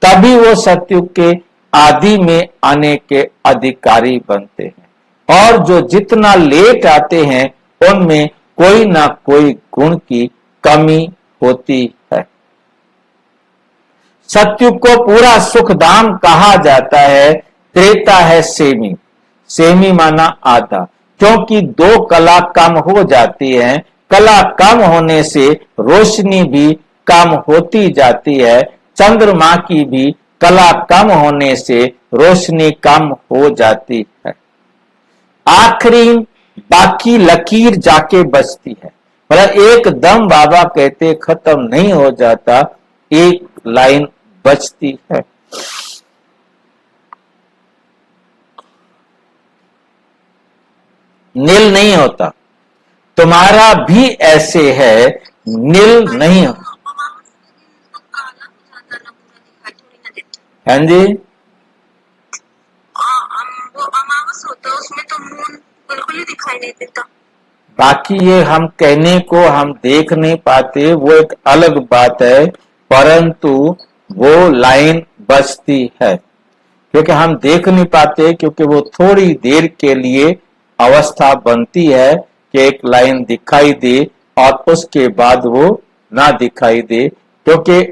तभी वो सतयुग के आदि में आने के अधिकारी बनते हैं। और जो जितना लेट आते हैं उनमें कोई ना कोई गुण की कमी होती है। सतयुग को पूरा सुखधाम कहा जाता है, त्रेता है सेमी। सेमी माना आधा, क्योंकि दो कला कम हो जाती है। कला कम होने से रोशनी भी कम होती जाती है। चंद्रमा की भी कला कम होने से रोशनी कम हो जाती है। आखिरी बाकी लकीर जाके बचती है, मतलब एकदम बाबा कहते खत्म नहीं हो जाता, एक लाइन बचती है। नील नहीं होता, तुम्हारा भी ऐसे है, नील नहीं होता। काला हो जाता ना, पूरा दिखाई थोड़ी ना देता। हाँ जी, वो अमावस होता है उसमें तो मून बिल्कुल ही दिखाई नहीं देता। बाकी ये हम कहने को हम देख नहीं पाते, वो एक अलग बात है, परंतु वो लाइन बचती है, क्योंकि हम देख नहीं पाते, क्योंकि वो थोड़ी देर के लिए अवस्था बनती है कि एक लाइन दिखाई दे और उसके बाद वो ना दिखाई दे, क्योंकि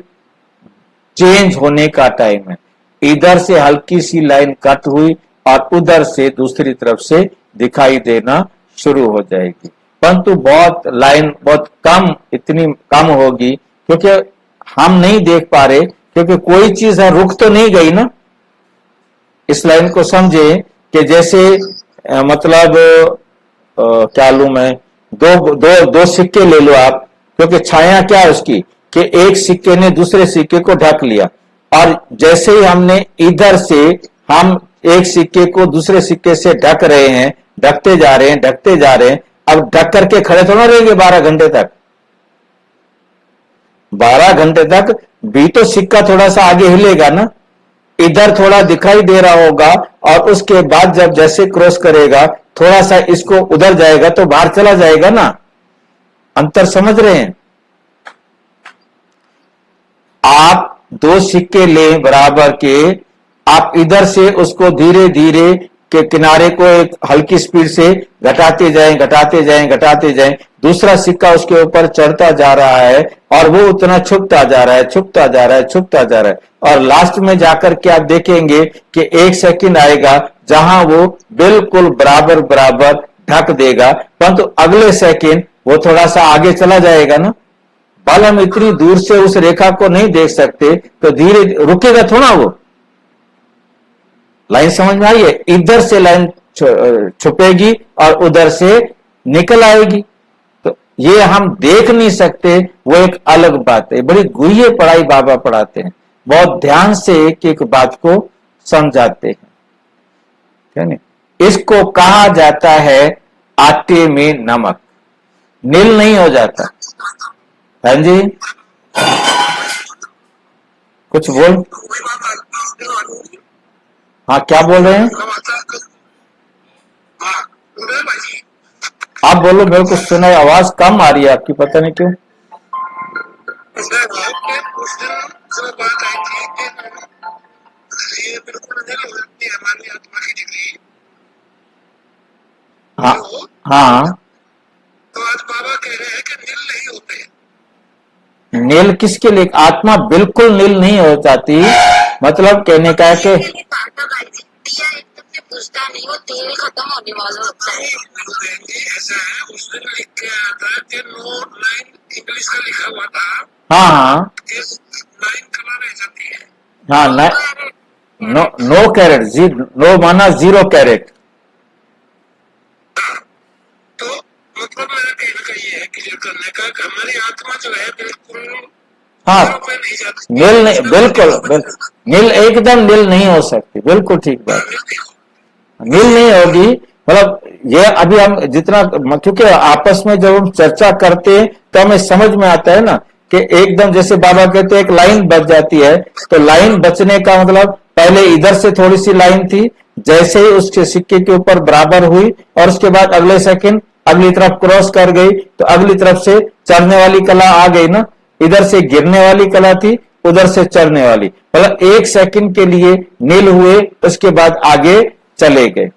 चेंज होने का टाइम है। इधर से हल्की सी लाइन कट हुई और उधर से दूसरी तरफ से दिखाई देना शुरू हो जाएगी, परंतु बहुत लाइन बहुत कम, इतनी कम होगी, क्योंकि हम नहीं देख पा रहे, क्योंकि कोई चीज है रुक तो नहीं गई ना। इस लाइन को समझे कि जैसे मतलब क्या लूं मैं, दो सिक्के ले लो आप, क्योंकि छाया क्या है उसकी कि एक सिक्के ने दूसरे सिक्के को ढक लिया, और जैसे ही हमने इधर से हम एक सिक्के को दूसरे सिक्के से ढक रहे हैं, ढकते जा रहे हैं, ढकते जा रहे हैं, अब ढक करके खड़े थोड़ा रहेंगे 12 घंटे तक। 12 घंटे तक भी तो सिक्का थोड़ा सा आगे हिलेगा ना, इधर थोड़ा दिखाई दे रहा होगा, और उसके बाद जब जैसे क्रॉस करेगा थोड़ा सा इसको उधर जाएगा तो बाहर चला जाएगा ना। अंतर समझ रहे हैं? आप दो सिक्के लें बराबर के, आप इधर से उसको धीरे धीरे के किनारे को एक हल्की स्पीड से घटाते जाएं, घटाते जाएं, घटाते जाएं, दूसरा सिक्का उसके ऊपर चढ़ता जा रहा है और वो उतना छुपता जा रहा है, छुपता जा रहा है, छुपता जा रहा है, और लास्ट में जाकर के आप देखेंगे कि एक सेकंड आएगा जहां वो बिल्कुल बराबर बराबर ढक देगा, परंतु अगले सेकंड वो थोड़ा सा आगे चला जाएगा ना। बल हम इतनी दूर से उस रेखा को नहीं देख सकते, तो धीरे रुकेगा थोड़ा वो। लाइन समझ में आई है? इधर से लाइन छुपेगी और उधर से निकल आएगी, तो ये हम देख नहीं सकते, वो एक अलग बात है। बड़ी गुह्य पढ़ाई बाबा पढ़ाते हैं, बहुत ध्यान से एक एक बात को समझाते हैं, है ना। इसको कहा जाता है आटे में नमक, नील नहीं हो जाता। हाँ जी, कुछ बोल। हाँ, क्या बोल रहे हैं आप? बोलो, मेरे को सुनाई, आवाज कम आ रही है आपकी, पता नहीं क्यों। हाँ हाँ, तो आज बाबा कह रहे हैं कि नील नहीं होते। नील किसके लिए? आत्मा बिल्कुल नील नहीं हो जाती, मतलब कहने का है कि दिया एकदम से पूछता नहीं, वो तेल खत्म होने वाला होता है। ऐसा है, उसने लिख के आया था कि नो लाइन इंग्लिश का लिखा हुआ था। हाँ हाँ लाइन कलर रह जाती है। हाँ, नो कैरेट, नो माना 0 कैरेट। तो मतलब मेरा कहने का ये है क्लियर करने का कि हमारी आत्मा जो है बिल्कुल हाँ, पे नहीं जाती, नील नहीं, बिल्कुल नील एकदम नील नहीं हो सकती, बिल्कुल ठीक बात, नील नहीं होगी। मतलब ये अभी हम जितना, क्योंकि आपस में जब हम चर्चा करते हैं तो हमें समझ में आता है ना कि एकदम जैसे बाबा कहते हैं एक लाइन बच जाती है, तो लाइन बचने का मतलब पहले इधर से थोड़ी सी लाइन थी, जैसे ही उसके सिक्के के ऊपर बराबर हुई और उसके बाद अगले सेकंड अगली तरफ क्रॉस कर गई, तो अगली तरफ से चढ़ने वाली कला आ गई ना, इधर से गिरने वाली कला थी, उधर से चढ़ने वाली, मतलब 1 सेकंड के लिए नील हुए, उसके बाद आगे चले गए।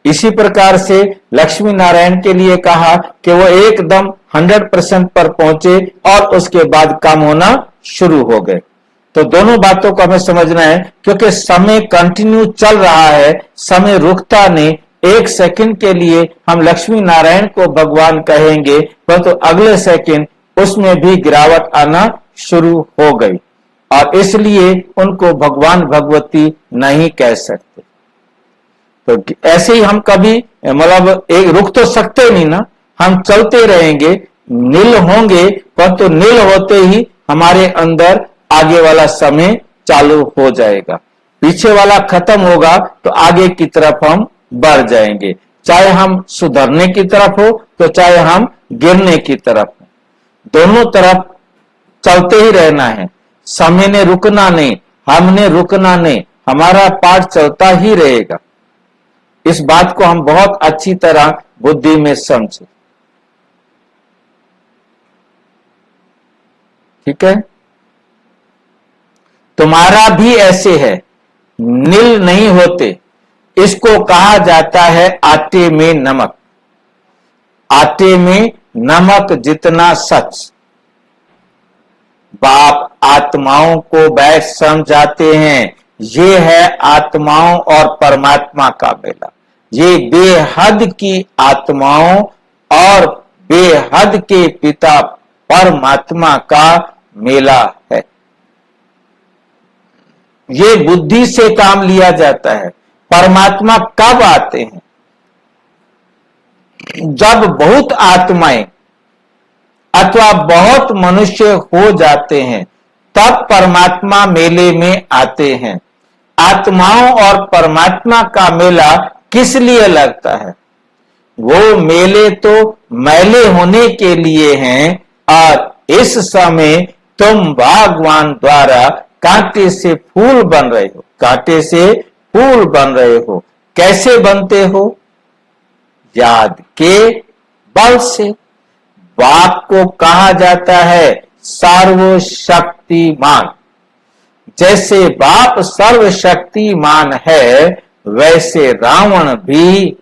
इसी प्रकार से लक्ष्मी नारायण के लिए कहा कि वो एकदम 100% पर पहुंचे और उसके बाद काम होना शुरू हो गए। तो दोनों बातों को हमें समझना है, क्योंकि समय कंटिन्यू चल रहा है, समय रुकता नहीं। 1 सेकंड के लिए हम लक्ष्मी नारायण को भगवान कहेंगे, परंतु अगले सेकंड उसमें भी गिरावट आना शुरू हो गई, और इसलिए उनको भगवान भगवती नहीं कह सकते। तो ऐसे ही हम कभी मतलब एक रुक तो सकते नहीं ना, हम चलते रहेंगे, नील होंगे, परंतु नील होते ही हमारे अंदर आगे वाला समय चालू हो जाएगा, पीछे वाला खत्म होगा तो आगे की तरफ हम बढ़ जाएंगे, चाहे हम सुधरने की तरफ हो तो चाहे हम गिरने की तरफ हो, दोनों तरफ चलते ही रहना है। समय ने रुकना नहीं, हमने रुकना नहीं, हमारा पाठ चलता ही रहेगा। इस बात को हम बहुत अच्छी तरह बुद्धि में समझे, ठीक है। तुम्हारा भी ऐसे है, नील नहीं होते, इसको कहा जाता है आटे में नमक। आटे में नमक जितना सच। बाप आत्माओं को बैठ समझाते हैं, ये है आत्माओं और परमात्मा का मेला, ये बेहद की आत्माओं और बेहद के पिता परमात्मा का मेला है। ये बुद्धि से काम लिया जाता है। परमात्मा कब आते हैं? जब बहुत आत्माएं अथवा बहुत मनुष्य हो जाते हैं, तब परमात्मा मेले में आते हैं। आत्माओं और परमात्मा का मेला किस लिए लगता है? वो मेले तो मैले होने के लिए हैं, और इस समय तुम भगवान द्वारा कांटे से फूल बन रहे हो, कांटे से फूल बन रहे हो। कैसे बनते हो? याद के बल से। बाप को कहा जाता है सर्वशक्तिमान। जैसे बाप सर्वशक्तिमान है, वैसे रावण भी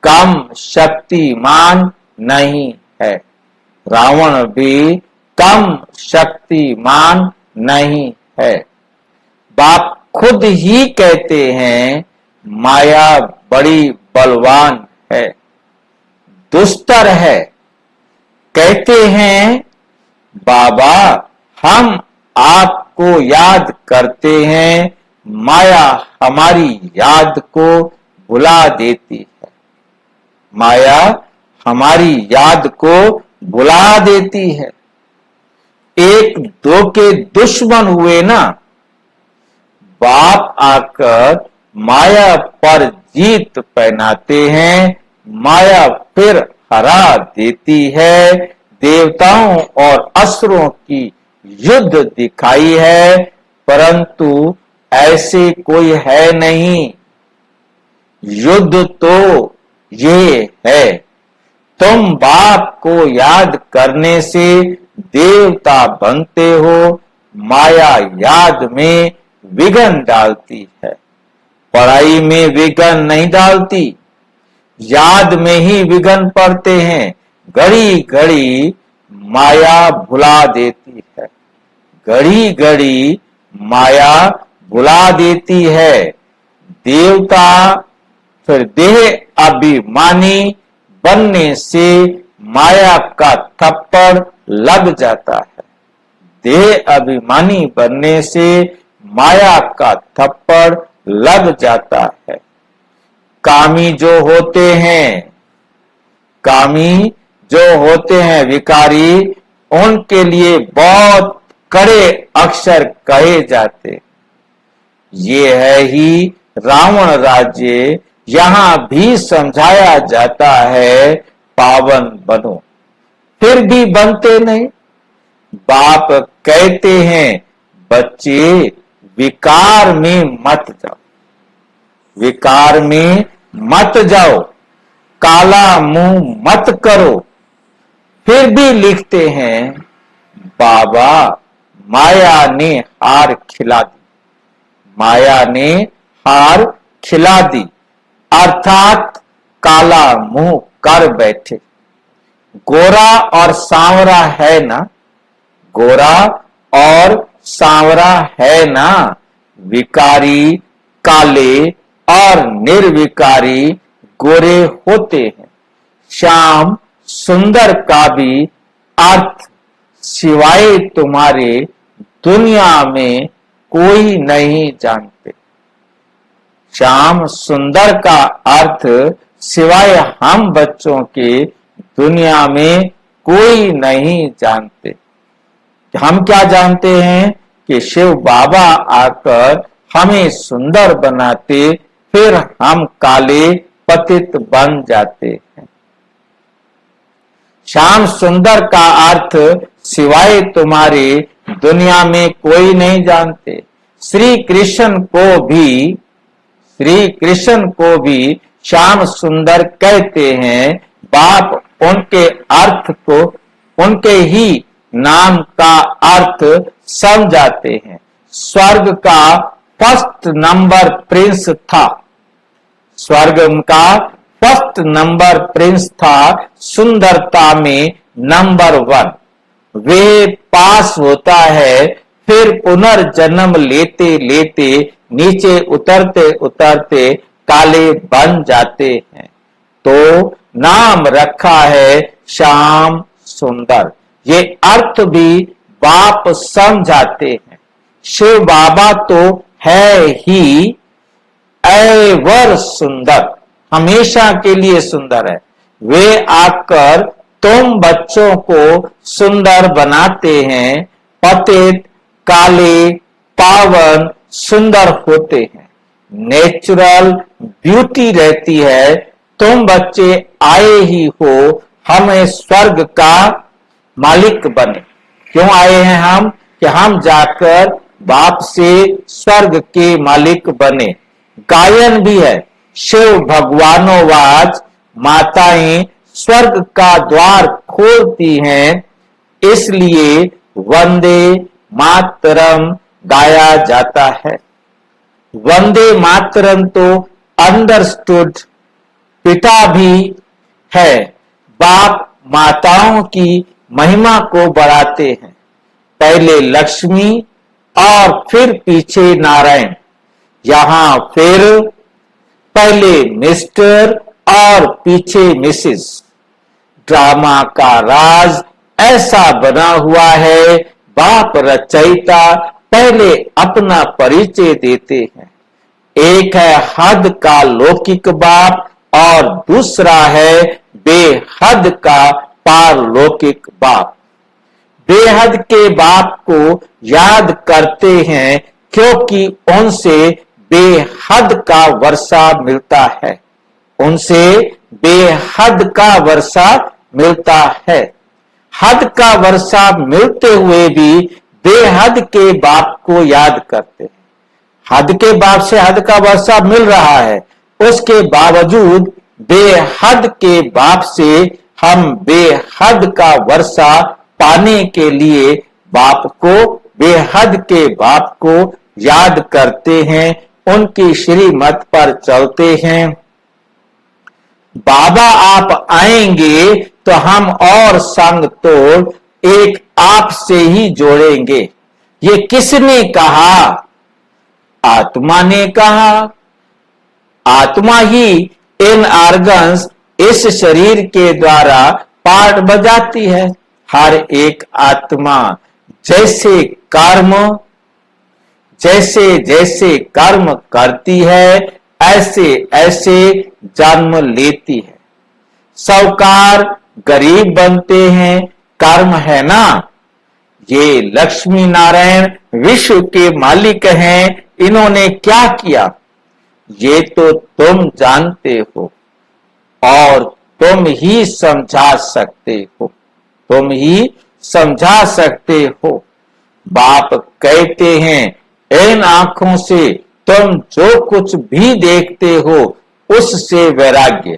कम शक्तिमान नहीं है। रावण भी कम शक्तिमान नहीं है। बाप खुद ही कहते हैं माया बड़ी बलवान है, दुस्तर है। कहते हैं बाबा हम आपको याद करते हैं, माया हमारी याद को भुला देती है। माया हमारी याद को भुला देती है। एक दो के दुश्मन हुए ना, बाप आकर माया पर जीत पहनाते हैं, माया फिर हरा देती है। देवताओं और असुरों की युद्ध दिखाई है, परंतु ऐसे कोई है नहीं। युद्ध तो ये है, तुम बाप को याद करने से देवता बनते हो। माया याद में विघ्न डालती है, पढ़ाई में विघ्न नहीं डालती, याद में ही विघ्न पड़ते हैं। घड़ी घड़ी माया भुला देती है, घड़ी घड़ी माया भुला देती है। देवता फिर देह अभिमानी बनने से माया का थप्पड़ लग जाता है। देह अभिमानी बनने से माया का थप्पड़ लग जाता है। कामी जो होते हैं विकारी, उनके लिए बहुत कड़े अक्षर कहे जाते। ये है ही रावण राज्य। यहां भी समझाया जाता है पावन बनो, फिर भी बनते नहीं। बाप कहते हैं बच्चे विकार में मत जाओ, विकार में मत जाओ, काला मुंह मत करो। फिर भी लिखते हैं बाबा माया ने हार खिला दी, माया ने हार खिला दी, अर्थात काला मुंह कर बैठे। गोरा और सांवरा है ना, गोरा और सांवरा है ना। विकारी काले और निर्विकारी गोरे होते हैं। श्याम सुंदर का भी अर्थ सिवाय तुम्हारे दुनिया में कोई नहीं जानते। श्याम सुंदर का अर्थ सिवाय हम बच्चों के दुनिया में कोई नहीं जानते। हम क्या जानते हैं कि शिव बाबा आकर हमें सुंदर बनाते, फिर हम काले पतित बन जाते हैं। श्याम सुंदर का अर्थ सिवाय तुम्हारे दुनिया में कोई नहीं जानते। श्री कृष्ण को भी श्याम सुंदर कहते हैं। बाप उनके अर्थ को, उनके ही नाम का अर्थ समझाते हैं। स्वर्ग का फर्स्ट नंबर प्रिंस था, स्वर्ग का फर्स्ट नंबर प्रिंस था, सुंदरता में नंबर 1। वे पास होता है, फिर पुनर्जन्म लेते लेते नीचे उतरते उतरते काले बन जाते हैं। तो नाम रखा है श्याम सुंदर। ये अर्थ भी बाप समझाते हैं। शिव बाबा तो है ही एवर सुंदर, हमेशा के लिए सुंदर है। वे आकर तुम बच्चों को सुंदर बनाते हैं। पतित काले पावन सुंदर होते हैं। नेचुरल ब्यूटी रहती है। तुम बच्चे आए ही हो हमें स्वर्ग का मालिक बने। क्यों आए हैं हम? कि हम जाकर बाप से स्वर्ग के मालिक बने। गायन भी है, शिव भगवानोवाच, माताएं स्वर्ग का द्वार खोलती हैं, इसलिए वंदे मातरम गाया जाता है। वंदे मातरम तो अंडरस्टूड पिता भी है। बाप माताओं की महिमा को बढ़ाते हैं। पहले लक्ष्मी और फिर पीछे नारायण। यहां फिर पहले मिस्टर और पीछे मिसेस। ड्रामा का राज ऐसा बना हुआ है, बाप रचयिता पहले अपना परिचय देते हैं। एक है हद का लौकिक बाप और दूसरा है बेहद का पारलौकिक बाप। बेहद के बाप को याद करते हैं क्योंकि उनसे बेहद का वर्षा मिलता है, उनसे बेहद का वर्षा मिलता है। हद का वर्षा मिलते हुए भी बेहद के बाप को याद करते हैं। हद के बाप से हद का वर्षा मिल रहा है, उसके बावजूद बेहद के बाप से हम बेहद का वर्षा पाने के लिए बाप को, बेहद के बाप को याद करते हैं, उनकी श्रीमत पर चलते हैं। बाबा आप आएंगे तो हम और संग तोड़ एक आप से ही जोड़ेंगे। ये किसने कहा? आत्मा ने कहा। आत्मा ही इन ऑर्गन्स इस शरीर के द्वारा पार्ट बजाती है। हर एक आत्मा जैसे जैसे कर्म करती है ऐसे ऐसे जन्म लेती है। साहूकार गरीब बनते हैं, कर्म है ना। ये लक्ष्मी नारायण विश्व के मालिक हैं, इन्होंने क्या किया ये तो तुम जानते हो और तुम ही समझा सकते हो, तुम ही समझा सकते हो। बाप कहते हैं इन आंखों से तुम जो कुछ भी देखते हो उससे वैराग्य,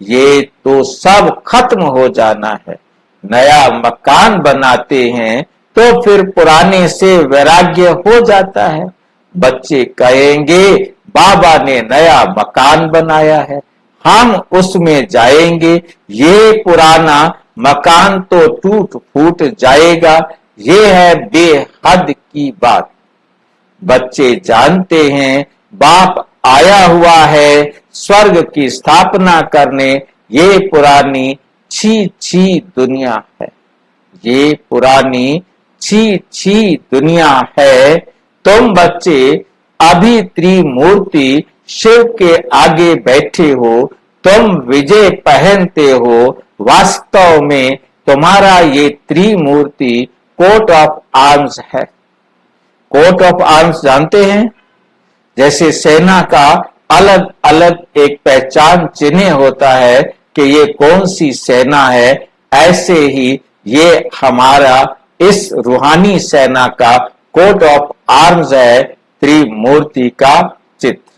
ये तो सब खत्म हो जाना है। नया मकान बनाते हैं तो फिर पुराने से वैराग्य हो जाता है। बच्चे कहेंगे बाबा ने नया मकान बनाया है, हम उसमें जाएंगे, ये पुराना मकान तो टूट फूट जाएगा। ये है बेहद की बात। बच्चे जानते हैं बाप आया हुआ है स्वर्ग की स्थापना करने, ये पुरानी छी छी दुनिया है, ये पुरानी छी छी दुनिया है। तुम बच्चे अभी त्रिमूर्ति शिव के आगे बैठे हो, तुम विजय पहनते हो, वास्तव में तुम्हारा ये त्रिमूर्ति कोट ऑफ आर्म्स है। कोट ऑफ आर्म्स जानते हैं, जैसे सेना का अलग अलग एक पहचान चिन्ह होता है कि ये कौन सी सेना है, ऐसे ही ये हमारा इस रूहानी सेना का कोट ऑफ आर्म्स है, त्रिमूर्ति का चित्र।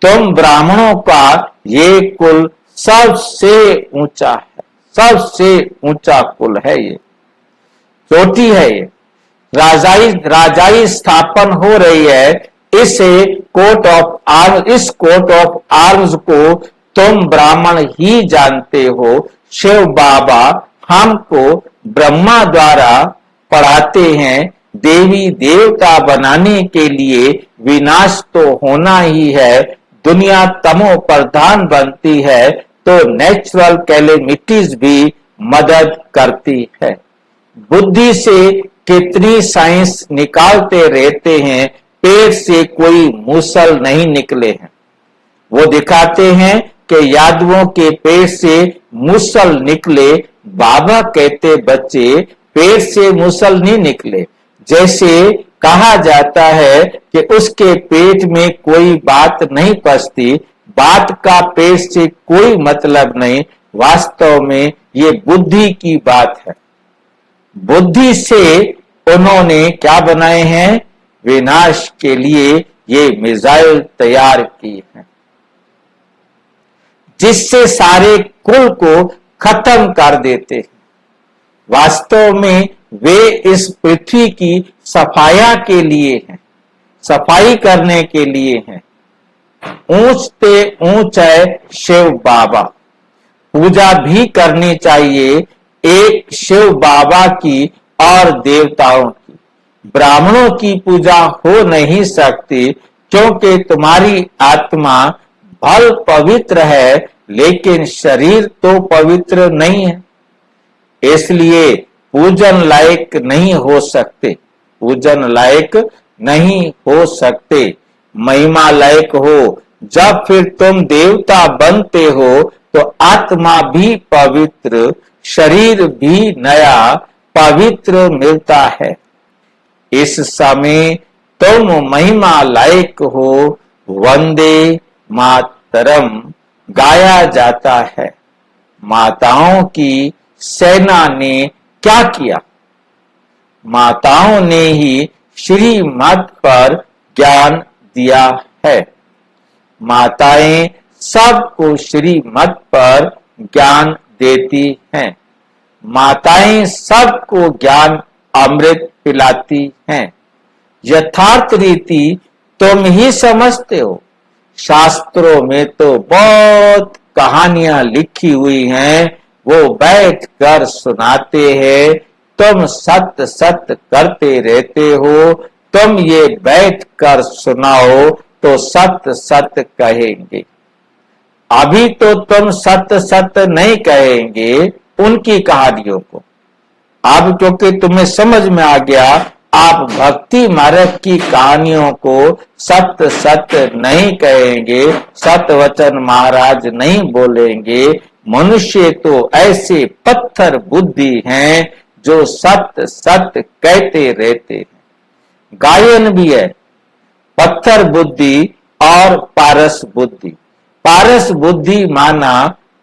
तुम ब्राह्मणों का ये कुल सबसे ऊंचा है, सबसे ऊंचा कुल है, ये चोटी है। ये राजाई स्थापन हो रही है, इसे कोट ऑफ आर्म्स, इस कोट ऑफ आर्म्स को तुम ब्राह्मण ही जानते हो। शिव बाबा हमको ब्रह्मा द्वारा पढ़ाते हैं, देवी देवता बनाने के लिए विनाश तो होना ही है। दुनिया तमो प्रधान बनती है तो नेचुरल कैलेमिटीज भी मदद करती है। बुद्धि से कितनी साइंस निकालते रहते हैं, पेट से कोई मूसल नहीं निकले हैं। वो दिखाते हैं कि यादवों के पेट से मूसल निकले, बाबा कहते बच्चे पेट से मूसल नहीं निकले। जैसे कहा जाता है कि उसके पेट में कोई बात नहीं पचती, बात का पेट से कोई मतलब नहीं, वास्तव में ये बुद्धि की बात है। बुद्धि से उन्होंने क्या बनाए हैं, विनाश के लिए ये मिसाइल तैयार की है, जिससे सारे कुल को खत्म कर देते हैं। वास्तव में वे इस पृथ्वी की सफाया के लिए हैं, सफाई करने के लिए हैं। ऊंचते ऊंच है शिव बाबा, पूजा भी करनी चाहिए एक शिव बाबा की और देवताओं की। ब्राह्मणों की पूजा हो नहीं सकती क्योंकि तुम्हारी आत्मा भल पवित्र है लेकिन शरीर तो पवित्र नहीं है, इसलिए पूजन लायक नहीं हो सकते, पूजन लायक नहीं हो सकते। महिमा लायक हो, जब फिर तुम देवता बनते हो तो आत्मा भी पवित्र, शरीर भी नया पवित्र मिलता है। इस समय तुम महिमा लायक हो, वंदे मातरम गाया जाता है। माताओं की सेना ने क्या किया, माताओं ने ही श्रीमत पर ज्ञान दिया है। माताएं सबको श्रीमत पर ज्ञान देती हैं, माताएं सबको ज्ञान अमृत पिलाती हैं। यथार्थ रीति तुम ही समझते हो, शास्त्रों में तो बहुत कहानियां लिखी हुई हैं, वो बैठ कर सुनाते हैं, तुम सत्य सत्य करते रहते हो। तुम ये बैठ कर सुनाओ तो सत्य सत्य कहेंगे। अभी तो तुम सत्य सत्य नहीं कहेंगे उनकी कहानियों को। अब क्योंकि तुम्हें समझ में आ गया, आप भक्ति मार्ग की कहानियों को सत्य सत्य नहीं कहेंगे, सत्य वचन महाराज नहीं बोलेंगे। मनुष्य तो ऐसे पत्थर बुद्धि हैं जो सत्य सत्य कहते रहते हैं। गायन भी है, पत्थर बुद्धि और पारस बुद्धि। पारस बुद्धि माना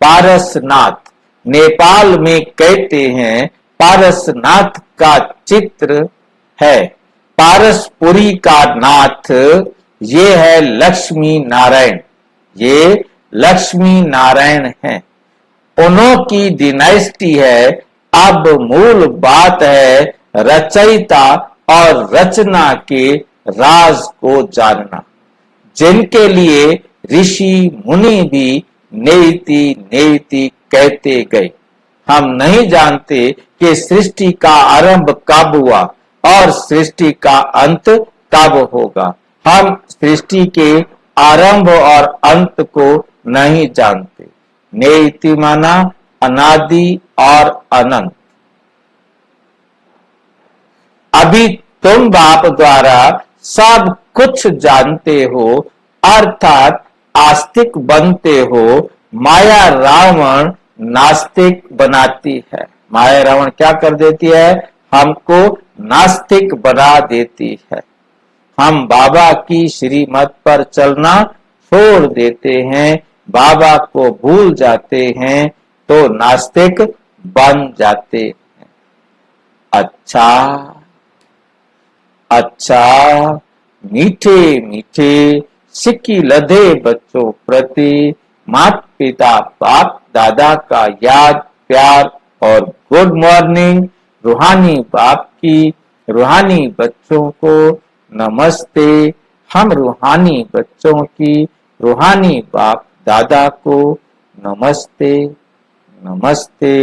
पारसनाथ। नेपाल में कहते हैं पारसनाथ का चित्र है। पारसपुरी का नाथ ये है लक्ष्मी नारायण, ये लक्ष्मी नारायण है। उन्हों की डिनाइस्टी है। अब मूल बात है रचयिता और रचना के राज को जानना, जिनके लिए ऋषि मुनि भी नेति नेति कहते गए। हम नहीं जानते कि सृष्टि का आरंभ कब हुआ और सृष्टि का अंत कब होगा। हम सृष्टि के आरंभ और अंत को नहीं जानते। नेति माना अनादि और अनंत। अभी तुम बाप द्वारा सब कुछ जानते हो, अर्थात आस्तिक बनते हो। माया रावण नास्तिक बनाती है। माया रावण क्या कर देती है? हमको नास्तिक बना देती है। हम बाबा की श्रीमत पर चलना छोड़ देते हैं, बाबा को भूल जाते हैं, तो नास्तिक बन जाते हैं। अच्छा, मीठे मीठे सिक्की लदे बच्चों प्रति माता पिता बाप दादा का याद प्यार और गुड मॉर्निंग। रूहानी बाप की रूहानी बच्चों को नमस्ते। हम रूहानी बच्चों की रूहानी बाप दादा को नमस्ते नमस्ते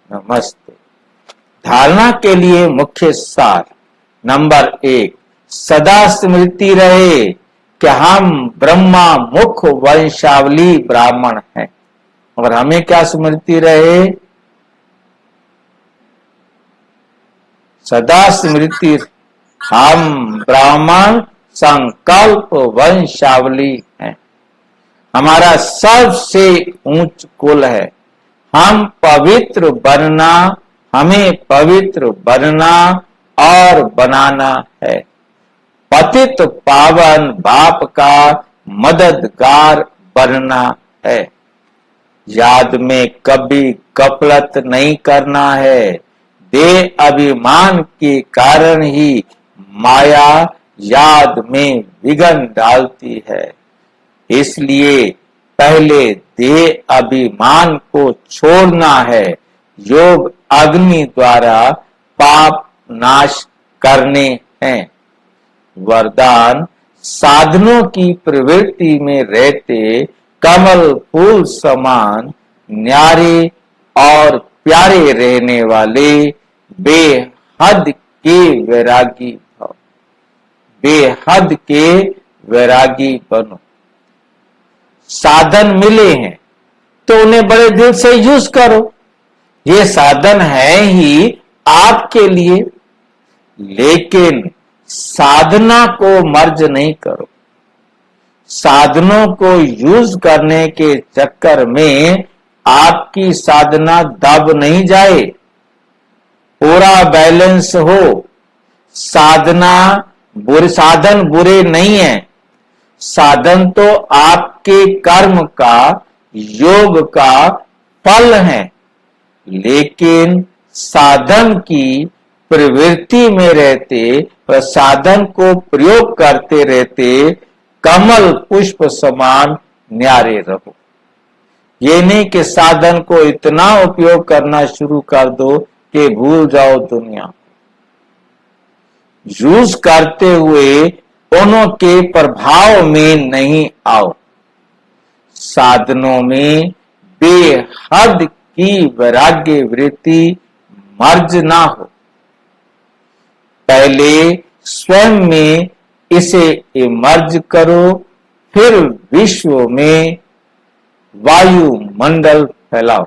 नमस्ते। धारणा के लिए मुख्य सार। नंबर 1, सदा स्मृति रहे कि हम ब्रह्मा मुख वंशावली ब्राह्मण हैं। और हमें क्या स्मृति रहे? सदा स्मृति हम ब्राह्मण संकल्प वंशावली हैं। हमारा सबसे ऊंच कुल है। हम पवित्र बनना, हमें पवित्र बनना और बनाना है। पतित पावन बाप का मददगार बनना है। याद में कभी गफलत नहीं करना है। देह अभिमान के कारण ही माया याद में विघ्न डालती है। इसलिए पहले देह अभिमान को छोड़ना है। योग अग्नि द्वारा पाप नाश करने हैं। वरदान, साधनों की प्रवृत्ति में रहते कमल फूल समान न्यारे और प्यारे रहने वाले बेहद के वैरागी भव। बेहद के वैरागी बनो। साधन मिले हैं तो उन्हें बड़े दिल से यूज करो। ये साधन है ही आपके लिए, लेकिन साधना को मर्ज नहीं करो। साधनों को यूज करने के चक्कर में आपकी साधना दब नहीं जाए, पूरा बैलेंस हो। साधन बुरे नहीं है। साधन तो आपके कर्म का, योग का फल है, लेकिन साधन की प्रवृत्ति में रहते व साधन को प्रयोग करते रहते कमल पुष्प समान न्यारे रहो। ये नहीं कि साधन को इतना उपयोग करना शुरू कर दो कि भूल जाओ दुनिया। यूज करते हुए उन्हों के प्रभाव में नहीं आओ। साधनों में बेहद की वैराग्य वृत्ति मर्ज ना हो। पहले स्वयं में इसे इमर्ज करो, फिर विश्व में वायुमंडल फैलाओ।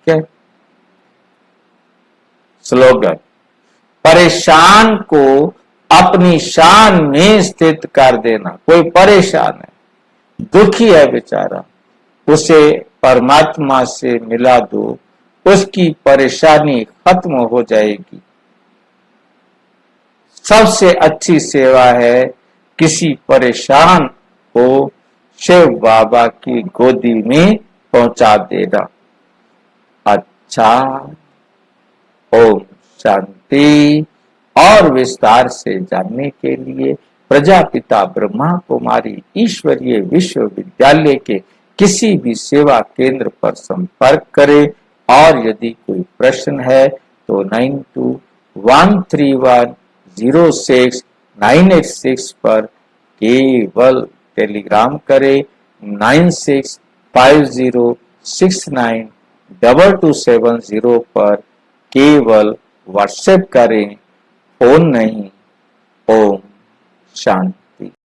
ठीक है। स्लोगन, परेशान को अपनी शान में स्थित कर देना। कोई परेशान है, दुखी है बेचारा, उसे परमात्मा से मिला दो, उसकी परेशानी खत्म हो जाएगी। सबसे अच्छी सेवा है किसी परेशान को शिव बाबा की गोदी में पहुंचा देना। अच्छा, ओम शांति। और विस्तार से जानने के लिए प्रजापिता ब्रह्मा कुमारी ईश्वरीय विश्वविद्यालय के किसी भी सेवा केंद्र पर संपर्क करें। और यदि कोई प्रश्न है तो 9213106986 पर केवल टेलीग्राम करें। 9650692270 पर केवल व्हाट्सएप करें, फोन नहीं। ओम शांति।